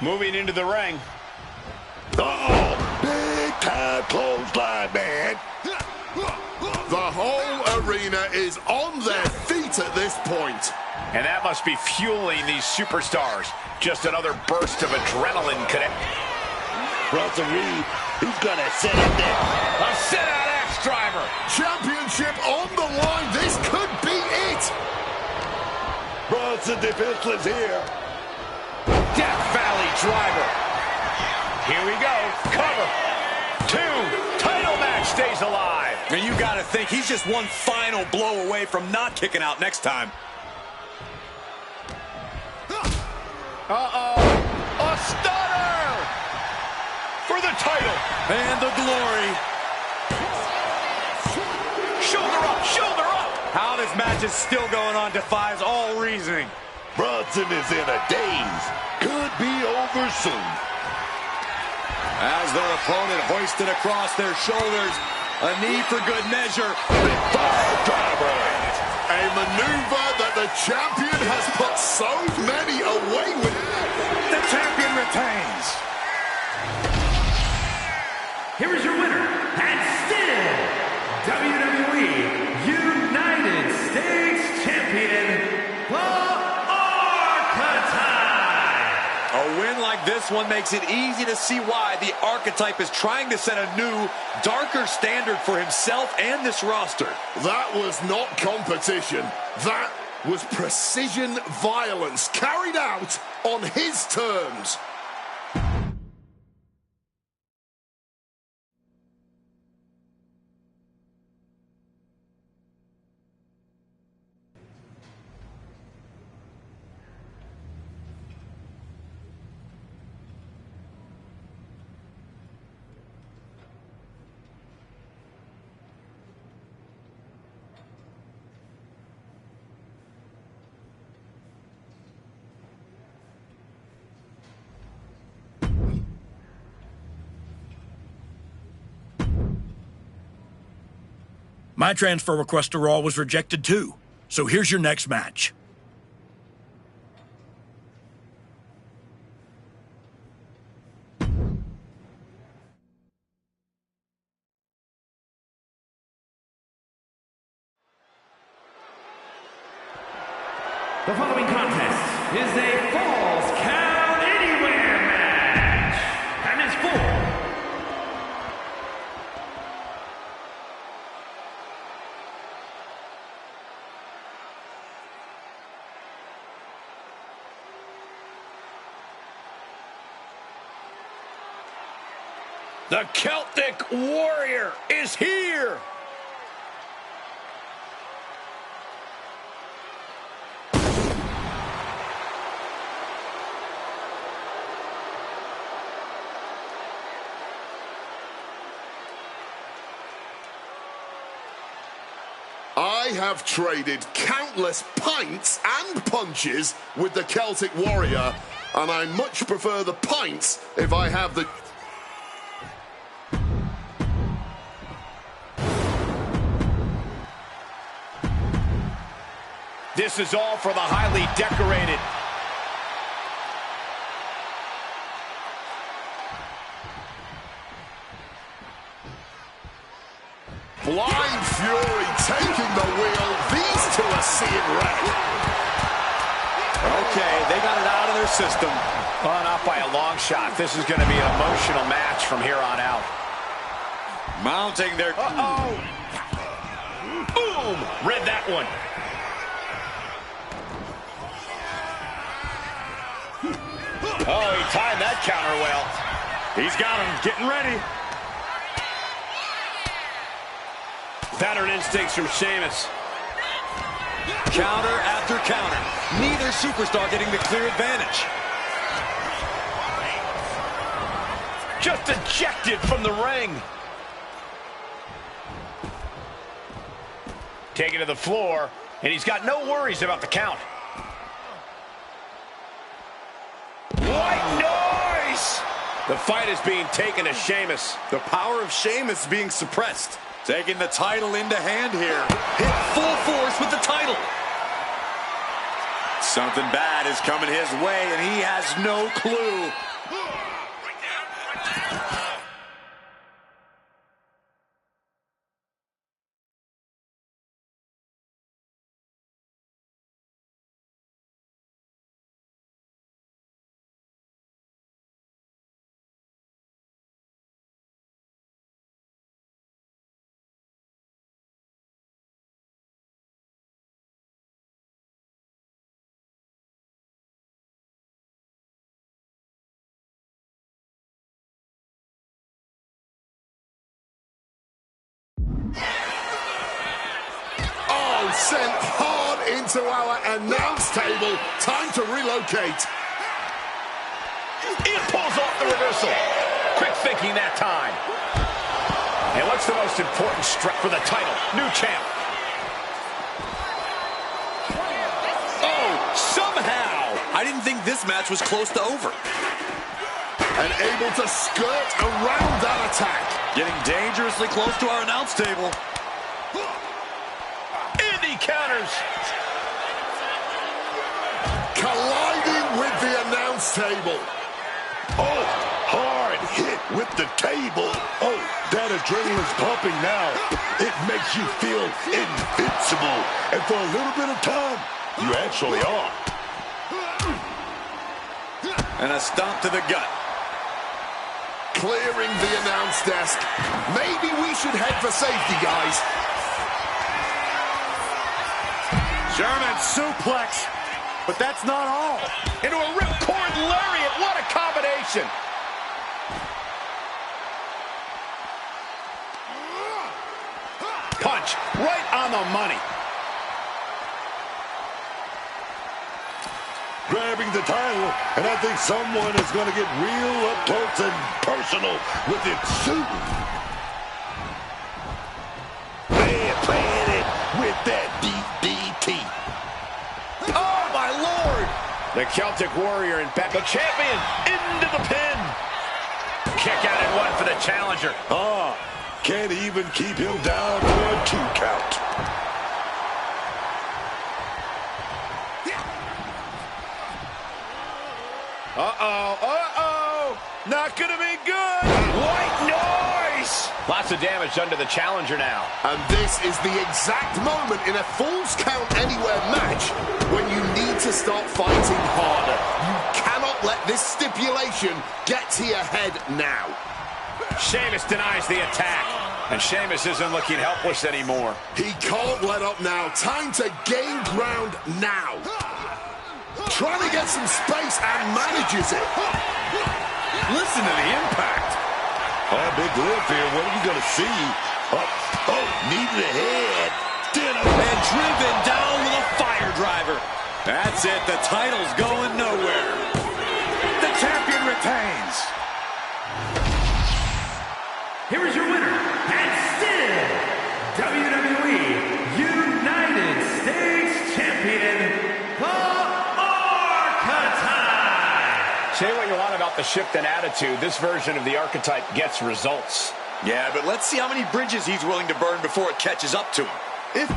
Moving into the ring.
Oh, big time clothesline, man.
The whole arena is on their feet at this point.
And that must be fueling these superstars. Just another burst of adrenaline connect.
Bronson Reed, he's gonna set it there.
A sit-out axe driver.
Championship on the line. This could be it.
Bronson defenseless here.
Death Valley driver. Here we go. Cover. Two. Title match stays alive.
And you got to think he's just one final blow away from not kicking out next time.
Uh-oh. A stunner. For the title.
And the glory.
Shoulder up. Shoulder up.
How this match is still going on defies all reasoning.
Bronson is in a daze. Could be over soon.
As their opponent hoisted across their shoulders, a knee for good measure.
Big fire driver.
A maneuver that the champion has put so many away with.
The champion retains.
Here is your winner, and still WWE United States Champion,
A win like this one makes it easy to see why the Archetype is trying to set a new, darker standard for himself and this roster.
That was not competition. That was precision violence carried out on his terms.
My transfer request to Raw was rejected too. So here's your next match.
The following contest is a Falls Count Anywhere match and is for
The Celtic Warrior is here.
have traded countless pints and punches with the Celtic Warrior, and I much prefer the pints if I have the...
This is all for the highly decorated.
Blind Fury taking the wheel. These two are seeing red.
Okay, they got it out of their system. Well, not by a long shot. This is going to be an emotional match from here on out.
Mounting their...
Uh-oh! Boom! Read that one. Oh, he timed that counter well.
He's got him. Getting ready.
Pattern instincts from Sheamus.
Counter after counter. Neither superstar getting the clear advantage.
Just ejected from the ring. Taken to the floor, and he's got no worries about the count. White noise! The fight is being taken to Sheamus.
The power of Sheamus being suppressed. Taking the title into hand here. Hit full force with the title. Something bad is coming his way, and he has no clue.
Sent hard into our announce table. Time to relocate.
It pulls off the reversal. Quick thinking that time. And what's the most important strike for the title? New champ.
Oh, somehow. I didn't think this match was close to over.
And able to skirt around that attack.
Getting dangerously close to our announce table.
Counters.
Colliding with the announce table.
Oh, hard hit with the table. Oh, that adrenaline's pumping now. It makes you feel invincible. And for a little bit of time, you actually are.
And a stomp to the gut.
Clearing the announce desk. Maybe we should head for safety, guys.
German suplex, but that's not all.
Into a ripcord lariat. What a combination. Punch right on the money.
Grabbing the title, and I think someone is going to get real up close and personal with it soon. Man, playing it with that DDT.
Oh, my Lord! The Celtic Warrior and back. The champion into the pin. Kick out and one for the challenger.
Oh, can't even keep him down for a 2 count.
Uh-oh, uh-oh! Not gonna be good! White noise! Lots of damage done to the challenger now.
And this is the exact moment in a Falls Count Anywhere match when you need to start fighting harder. You cannot let this stipulation get to your head now.
Sheamus denies the attack, and Sheamus isn't looking helpless anymore.
He can't let up now. Time to gain ground now. Trying to get some space and manages it.
Listen to the impact.
Oh, big lift here. What are we going to see? Oh, knee to the head.
And driven down with a fire driver. That's it. The title's going nowhere. The champion retains.
Here is your winner, and still WWE United
without the shift in attitude, this version of the archetype gets results.
Yeah, but let's see how many bridges he's willing to burn before it catches up to him. If...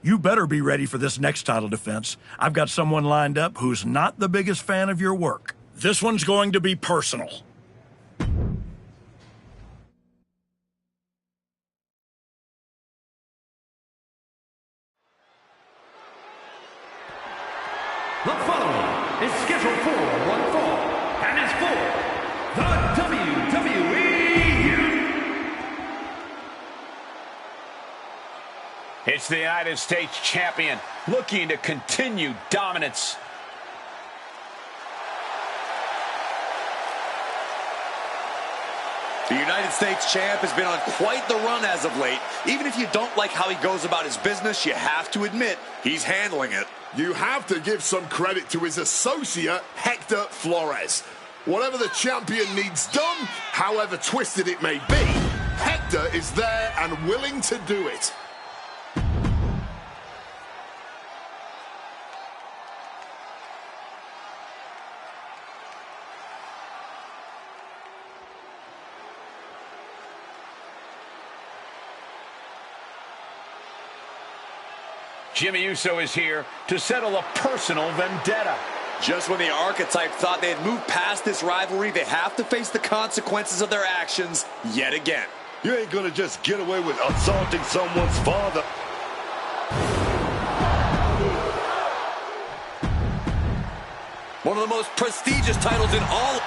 You better be ready for this next title defense. I've got someone lined up who's not the biggest fan of your work. This one's going to be personal.
The following is scheduled for one fall and is for the WWE.
It's the United States champion looking to continue dominance.
The United States champ has been on quite the run as of late. Even if you don't like how he goes about his business, you have to admit he's handling it.
You have to give some credit to his associate, Hector Flores. Whatever the champion needs done, however twisted it may be, Hector is there and willing to do it.
Jimmy Uso is here to settle a personal vendetta.
Just when the archetype thought they had moved past this rivalry, they have to face the consequences of their actions yet again.
You ain't gonna just get away with assaulting someone's father.
One of the most prestigious titles in all...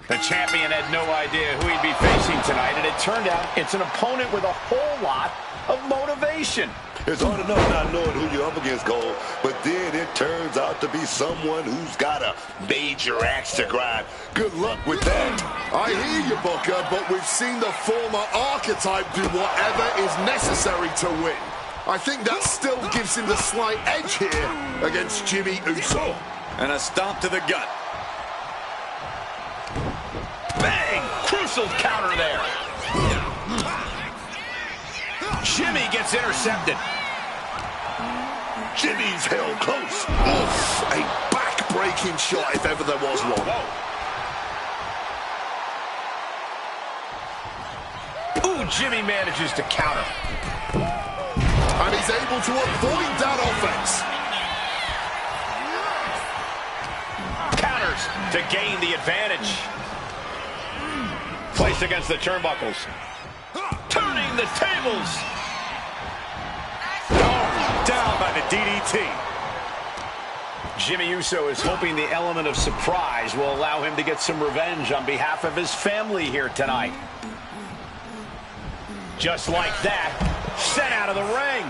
The champion had no idea who he'd be facing tonight, and it turned out it's an opponent with a whole lot of motivation.
It's hard enough not knowing who you're up against, Cole, but then it turns out to be someone who's got a major axe to grind. Good luck with that.
I hear you, Booker, but we've seen the former archetype do whatever is necessary to win. I think that still gives him the slight edge here against Jimmy Uso.
And a stomp to the gut.
Bang! Crucial counter there. Jimmy gets intercepted.
Jimmy's held close.
Oof, a back-breaking shot if ever there was one.
Ooh, Jimmy manages to counter.
And he's able to avoid that offense.
Counters to gain the advantage. Placed against the turnbuckles. Turning the tables.
Oh, down by the DDT.
Jimmy Uso is hoping the element of surprise will allow him to get some revenge on behalf of his family here tonight. Just like that, sent out of the ring.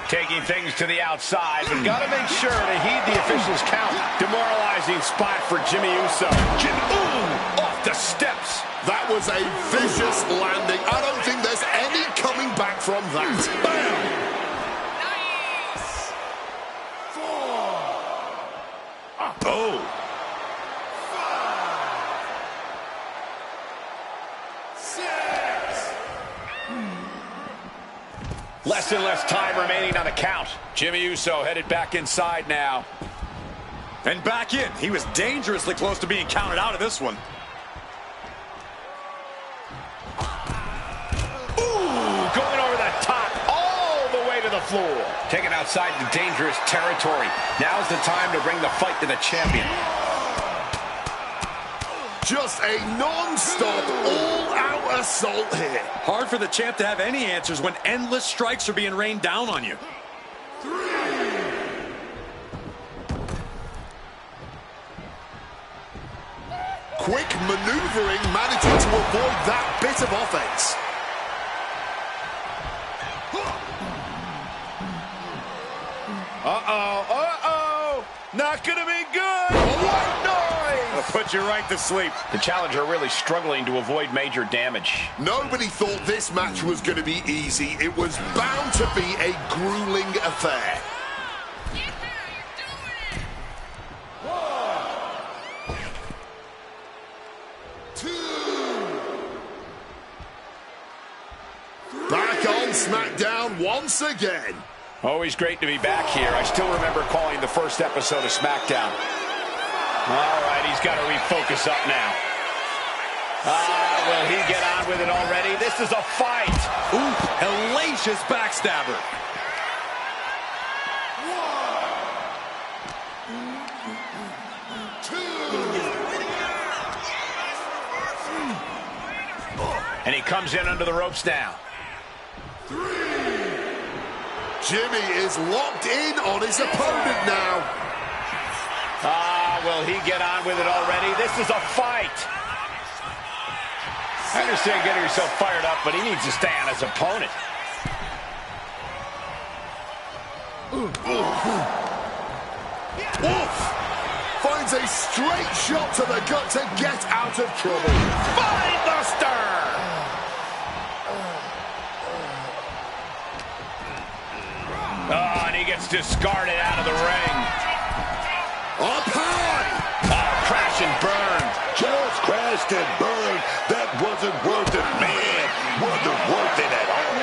Taking things to the outside, but got to make sure to heed the official's count. Demoralizing spot for Jimmy Uso. Ooh, off the steps.
That was a vicious landing. I don't think there's any coming back from that. Bam!
Nice. 4.
Oh.
5. 6.
Less and less time remaining on the count. Jimmy Uso headed back inside now.
And back in. He was dangerously close to being counted out of this one.
Going over the top, all the way to the floor. Taken outside the dangerous territory. Now's the time to bring the fight to the champion.
Just a non-stop, all-out assault here.
Hard for the champ to have any answers when endless strikes are being rained down on you.
3. quick maneuvering, managing to avoid that bit of offense.
Not gonna be good! What noise!
I'll put you right to sleep.
The challenger really struggling to avoid major damage.
Nobody thought this match was going to be easy. It was bound to be a grueling affair. Back on SmackDown once again.
Always great to be back here. I still remember calling the first episode of SmackDown. All right, he's got to refocus up now. Will he get on with it already? This is a fight.
Ooh, hellacious backstabber.
And he comes in under the ropes now.
Jimmy is locked in on his opponent now.
Will he get on with it already? This is a fight. I understand getting yourself fired up, but he needs to stay on his opponent.
Wolf finds a straight shot to the gut to get out of trouble.
Spinebuster! And he gets discarded out of the ring.
Up high!
Crash and burn.
Just crashed and burned. That wasn't worth it, man. Wasn't worth it at all.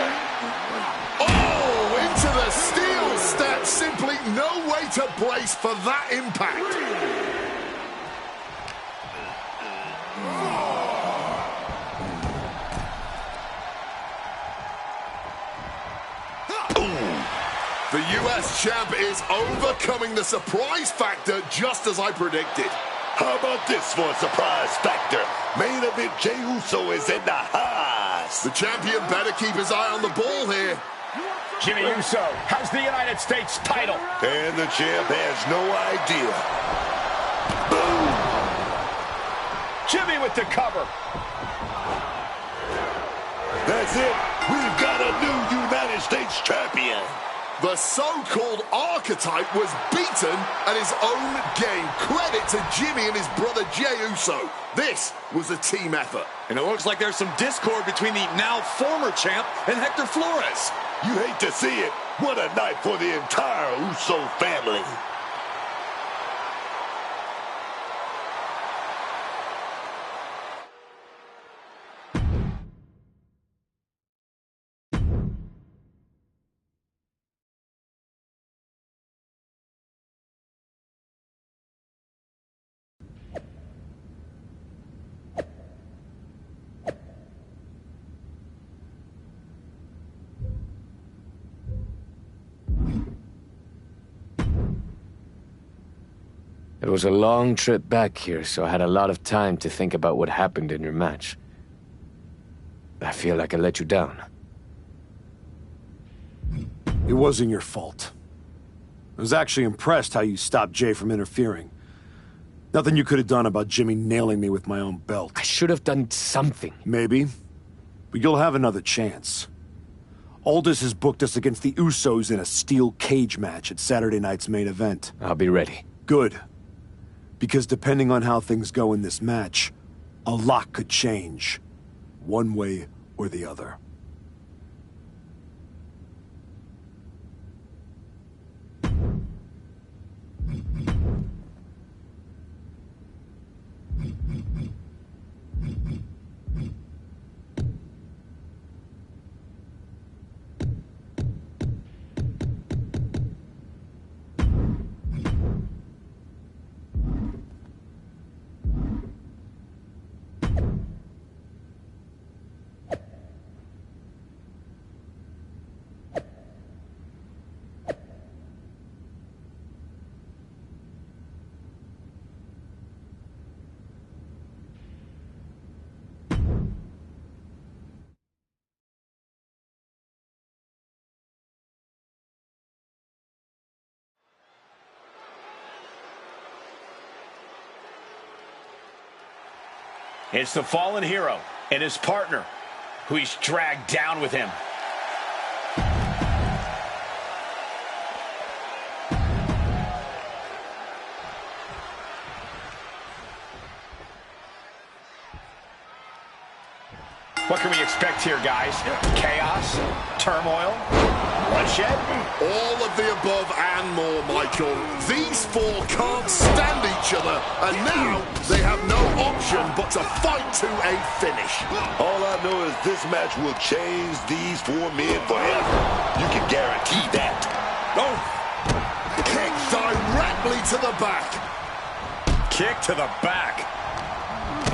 Oh, into the steel step. Simply no way to brace for that impact. The U.S. champ is overcoming the surprise factor just as I predicted.
How about this for a surprise factor? Main event Jey Uso is in the house.
The champion better keep his eye on the ball here.
Jimmy Uso has the United States title.
And the champ has no idea. Boom!
Jimmy with the cover.
That's it. We've got a new United States champion.
The so-called archetype was beaten at his own game. Credit to Jimmy and his brother Jey Uso. This was a team effort.
And it looks like there's some discord between the now former champ and Hector Flores.
You hate to see it. What a night for the entire Uso family.
It was a long trip back here, so I had a lot of time to think about what happened in your match. I feel like I let you down.
It wasn't your fault. I was actually impressed how you stopped Jay from interfering. Nothing you could have done about Jimmy nailing me with my own belt.
I should have done something.
Maybe. But you'll have another chance. Aldis has booked us against the Usos in a steel cage match at Saturday night's main event.
I'll be ready.
Good. Because depending on how things go in this match, a lot could change. One way or the other.
It's the fallen hero and his partner who he's dragged down with him. What can we expect here, guys? Chaos? Turmoil? Bloodshed?
All of the above and more, Michael. These four can't stand each other, and now they have no option but to fight to a finish.
All I know is this match will change these four men forever. You can guarantee that.
Oh! Kick directly to the back.
Kick to the back.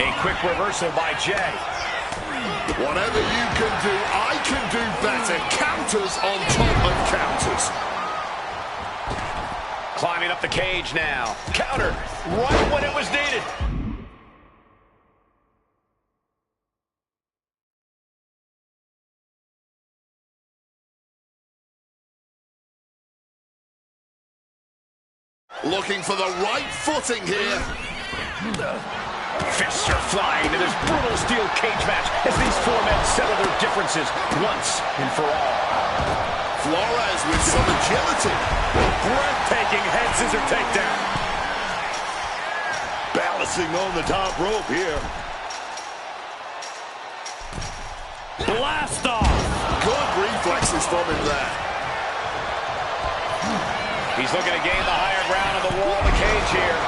A quick reversal by Jay.
Whatever you can do, I can do better. Counters on top of counters.
Climbing up the cage now. Counter right when it was needed.
Looking for the right footing here.
Fists are flying in this brutal steel cage match as these four men settle their differences once and for all.
Flores with some agility.
Breathtaking head scissor takedown.
Balancing on the top rope here.
Blast off.
Good reflexes from him there.
He's looking to gain the higher ground of the wall of the cage here.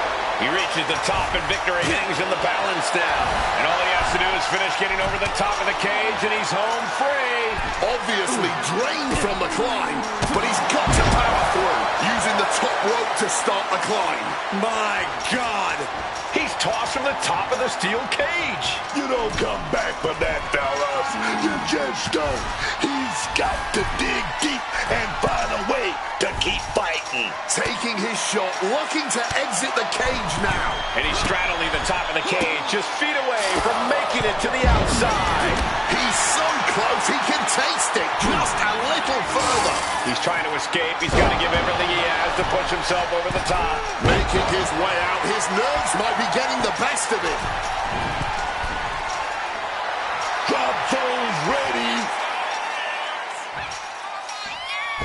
He reaches the top and victory hangs in the balance now. And all he has to do is finish getting over the top of the cage and he's home free.
Obviously drained from the climb, but he's got to power through, using the top rope to start the climb.
My God.
He's tossed from the top of the steel cage.
You don't come back from that, fellas. You just don't. He's got to dig deep and find a way to keep fighting.
Taking his shot, looking to exit the cage now.
And he's straddling the top of the cage, just feet away from making it to the outside.
He's so close, he can taste it, just a little further.
He's trying to escape. He's got to give everything he has to push himself over the top.
Making his way out, his nerves might be getting the best of him.
Drop zone's ready.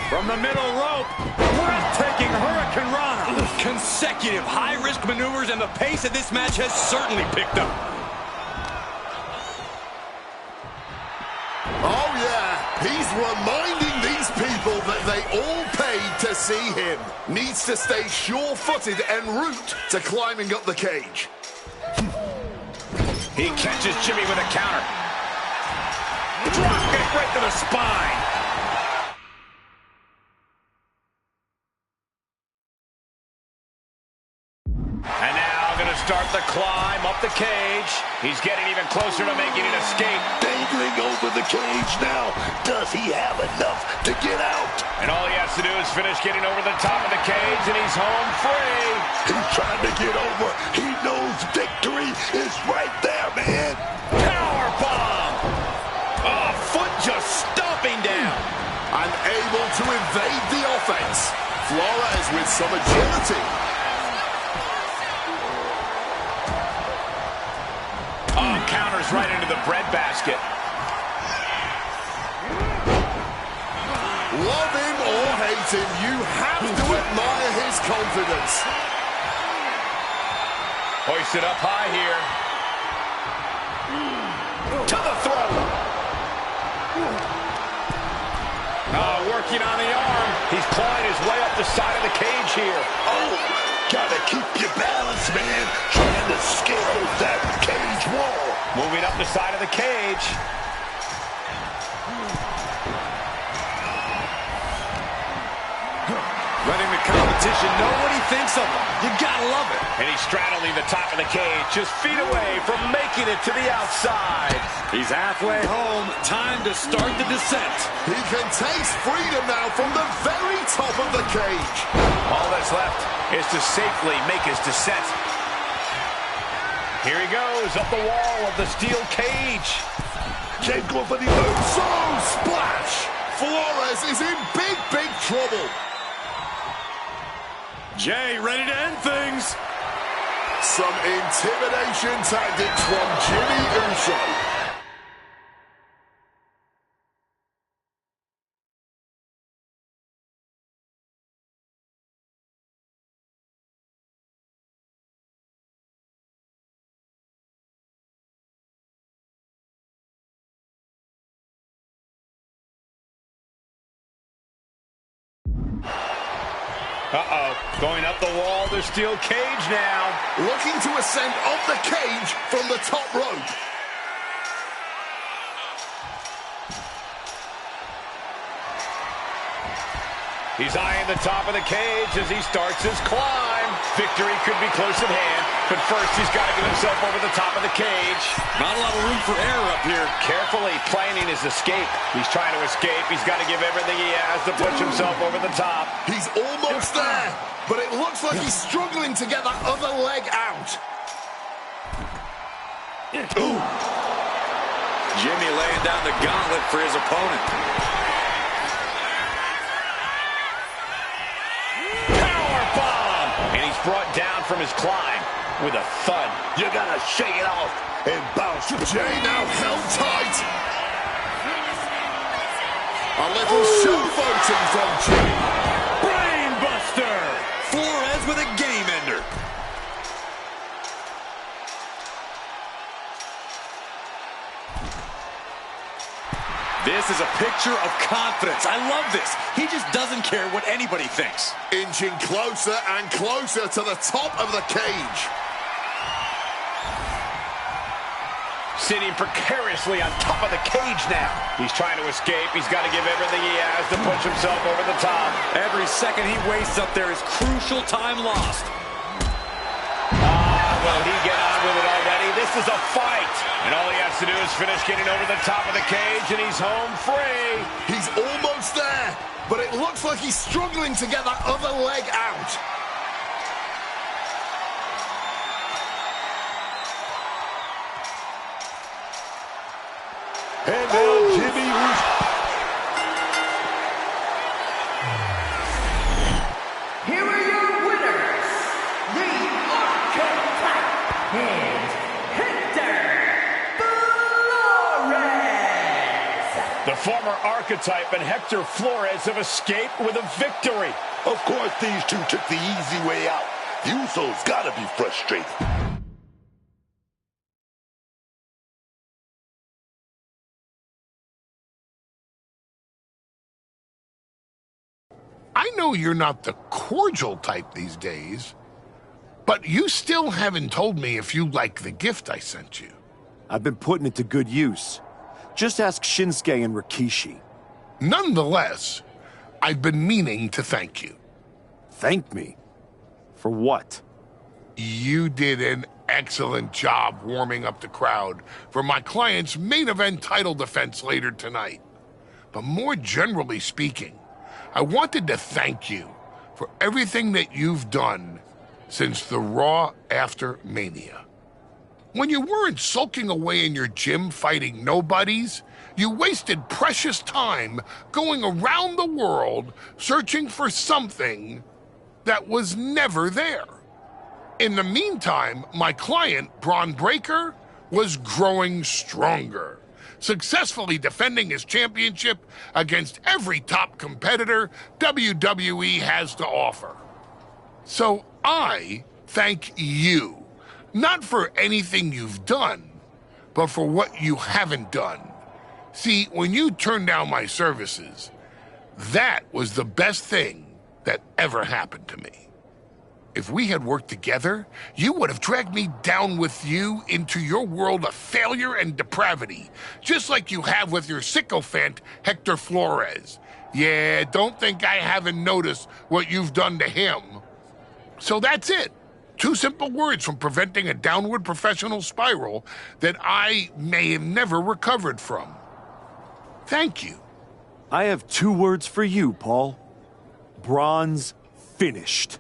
From the middle rope, breathtaking Hurricane Rana. Consecutive high-risk maneuvers, and the pace of this match has certainly picked up.
Oh yeah, he's reminding these people that they all paid to see him. Needs to stay sure-footed en route to climbing up the cage.
He catches Jimmy with a counter. Drop kick right to the spine. And now going to start the climb up the cage. He's getting even closer to making an escape.
Dangling over the cage now. Does he have enough to get out?
And all he has to do is finish getting over the top of the cage, and he's home free.
He's trying to get over. He knows victory is right there, man.
Powerbomb! Oh, foot just stomping down.
Unable to evade the offense. Flores with some agility.
Oh, counters right into the breadbasket.
Love him or hate him, you have to admire his confidence.
Hoisted up high here. To the throat. Oh, working on the arm. He's clawing his way up the side of the cage here.
Oh, gotta keep your balance, man. Trying to scale that cage wall.
Moving up the side of the cage.
Letting the competition know what he thinks of him. You gotta love it.
And he's straddling the top of the cage, just feet away from making it to the outside.
He's halfway home. Time to start the descent.
He can taste freedom now from the very top of the cage.
All that's left is to safely make his descent. Here he goes, up the wall of the steel cage.
Can't go for the third.
So splash! Flores is in big, big trouble.
Jay ready to end things.
Some intimidation tactics from Jimmy Uso.
Uh-oh, going up the wall, the steel cage now.
Looking to ascend up the cage from the top rope.
He's eyeing the top of the cage as he starts his climb. Victory could be close at hand, but first he's got to get himself over the top of the cage.
Not a lot of room for error up here.
Carefully planning his escape. He's trying to escape. He's got to give everything he has to push himself over the top.
He's almost there, but it looks like he's struggling to get that other leg out.
Ooh. Jimmy laying down the gauntlet for his opponent.
Brought down from his climb with a thud.
You gotta shake it off and bounce. Jay now held tight. A little showboating from Jay.
Brainbuster.
Flores with a game ender. This is a picture of confidence. I love this. He just doesn't care what anybody thinks.
Inching closer and closer to the top of the cage.
Sitting precariously on top of the cage now. He's trying to escape. He's got to give everything he has to push himself over the top.
Every second he wastes up there is crucial time lost.
Will he get on with it already? This is a fight. And all he has to do is finish getting over the top of the cage, and he's home free.
He's almost there, but it looks like he's struggling to get that other leg out.
And now Jimmy Uso.
Here are your winners, the Archetype and Hector Flores.
The former Archetype and Hector Flores have escaped with a victory.
Of course, these two took the easy way out. The Usos gotta be frustrated.
I know you're not the cordial type these days, but you still haven't told me if you like the gift I sent you.
I've been putting it to good use. Just ask Shinsuke and Rikishi.
Nonetheless, I've been meaning to thank you.
Thank me? For what?
You did an excellent job warming up the crowd for my client's main event title defense later tonight. But more generally speaking, I wanted to thank you for everything that you've done since the Raw after Mania. When you weren't sulking away in your gym fighting nobodies, you wasted precious time going around the world searching for something that was never there. In the meantime, my client, Braun Breaker, was growing stronger, successfully defending his championship against every top competitor WWE has to offer. So I thank you, not for anything you've done, but for what you haven't done. See, when you turned down my services, that was the best thing that ever happened to me. If we had worked together, you would have dragged me down with you into your world of failure and depravity, just like you have with your sycophant, Hector Flores. Yeah, don't think I haven't noticed what you've done to him. So that's it. 2 simple words from preventing a downward professional spiral that I may have never recovered from. Thank you.
I have 2 words for you, Paul. Braun's finished.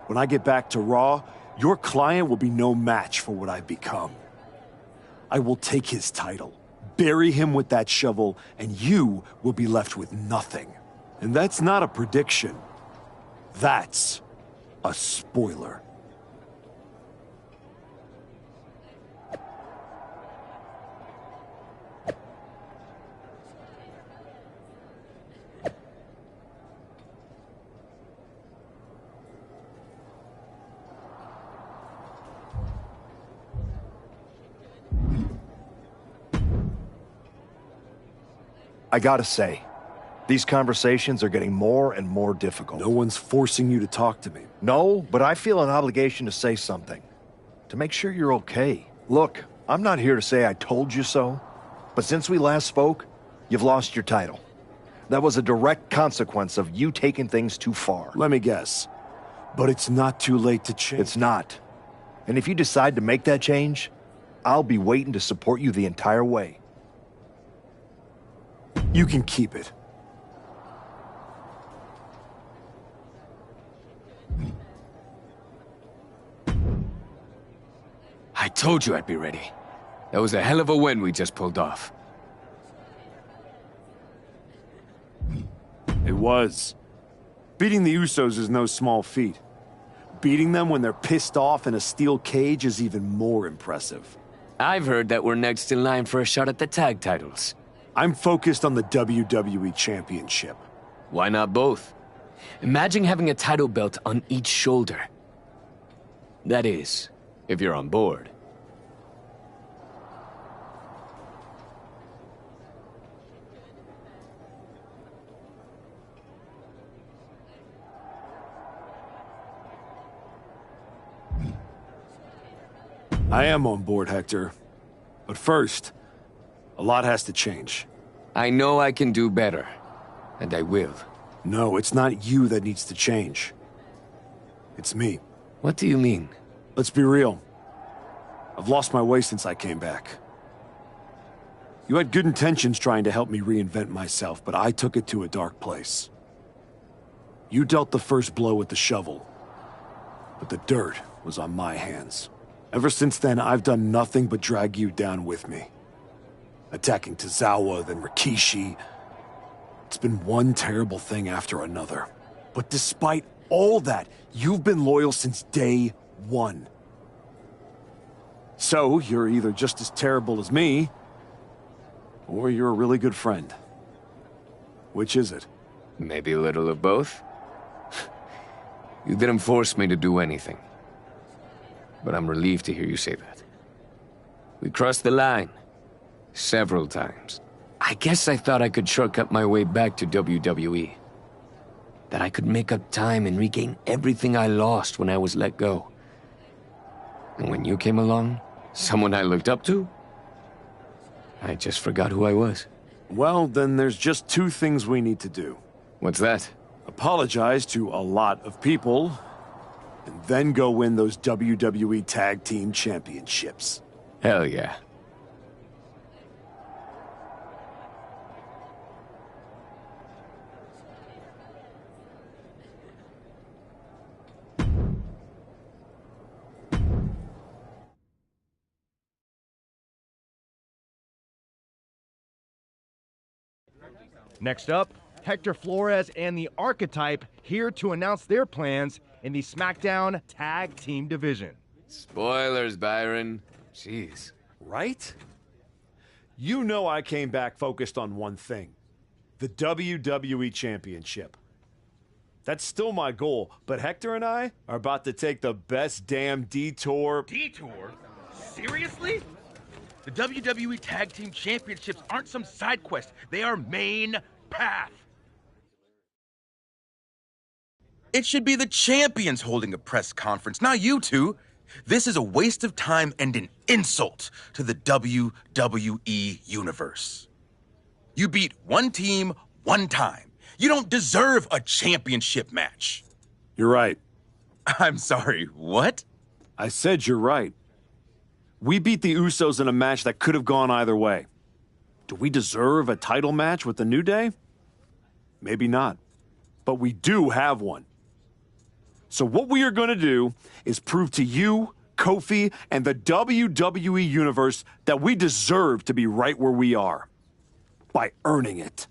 When I get back to Raw, your client will be no match for what I've become. I will take his title, bury him with that shovel, and you will be left with nothing. And that's not a prediction. That's a spoiler.
I gotta say, these conversations are getting more and more difficult.
No one's forcing you to talk to me.
No, but I feel an obligation to say something. To make sure you're okay. Look, I'm not here to say I told you so, but since we last spoke, you've lost your title. That was a direct consequence of you taking things too far.
Let me guess. But it's not too late to change.
It's not. And if you decide to make that change, I'll be waiting to support you the entire way.
You can keep it.
I told you I'd be ready. That was a hell of a win we just pulled off.
It was. Beating the Usos is no small feat. Beating them when they're pissed off in a steel cage is even more impressive.
I've heard that we're next in line for a shot at the tag titles.
I'm focused on the WWE Championship.
Why not both? Imagine having a title belt on each shoulder. That is, if you're on board.
I am on board, Hector. But first, a lot has to change.
I know I can do better, and I will.
No, it's not you that needs to change. It's me.
What do you mean?
Let's be real. I've lost my way since I came back. You had good intentions trying to help me reinvent myself, but I took it to a dark place. You dealt the first blow with the shovel, but the dirt was on my hands. Ever since then, I've done nothing but drag you down with me. Attacking Tozawa, then Rikishi. It's been one terrible thing after another. But despite all that, you've been loyal since day one. So, you're either just as terrible as me, or you're a really good friend. Which is it?
Maybe a little of both. You didn't force me to do anything. But I'm relieved to hear you say that. We crossed the line. Several times. I guess I thought I could shortcut my way back to WWE. That I could make up time and regain everything I lost when I was let go. And when you came along, someone I looked up to, I just forgot who I was.
Well, then there's just two things we need to do.
What's that?
Apologize to a lot of people, and then go win those WWE Tag Team Championships.
Hell yeah.
Next up, Hector Flores and the Archetype here to announce their plans in the SmackDown Tag Team Division.
Spoilers, Byron. Jeez.
Right? You know I came back focused on one thing. The WWE Championship. That's still my goal, but Hector and I are about to take the best damn detour.
Detour? Seriously? The WWE Tag Team Championships aren't some side quest. They are main path. It should be the champions holding a press conference, not you two. This is a waste of time and an insult to the WWE Universe. You beat one team one time. You don't deserve a championship match.
You're right.
I'm sorry, what?
I said you're right. We beat the Usos in a match that could have gone either way. Do we deserve a title match with the New Day? Maybe not. But we do have one. So what we are going to do is prove to you, Kofi, and the WWE Universe that we deserve to be right where we are. By earning it.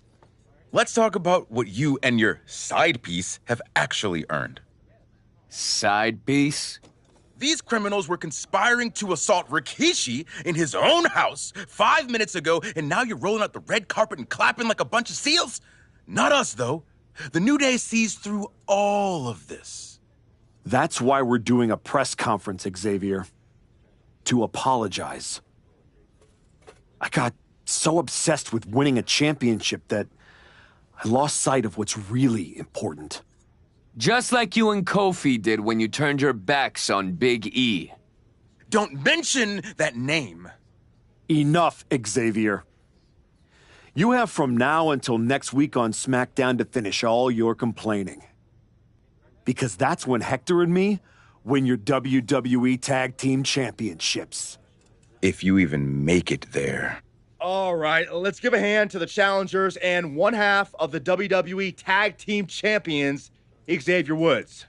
Let's talk about what you and your side piece have actually earned.
Side piece?
These criminals were conspiring to assault Rikishi in his own house 5 minutes ago, and now you're rolling out the red carpet and clapping like a bunch of seals? Not us, though. The New Day sees through all of this.
That's why we're doing a press conference, Xavier. To apologize. I got so obsessed with winning a championship that I lost sight of what's really important.
Just like you and Kofi did when you turned your backs on Big E.
Don't mention that name.
Enough, Xavier. You have from now until next week on SmackDown to finish all your complaining. Because that's when Hector and me win your WWE Tag Team Championships.
If you even make it there.
All right, let's give a hand to the challengers and one half of the WWE Tag Team Champions, Xavier Woods.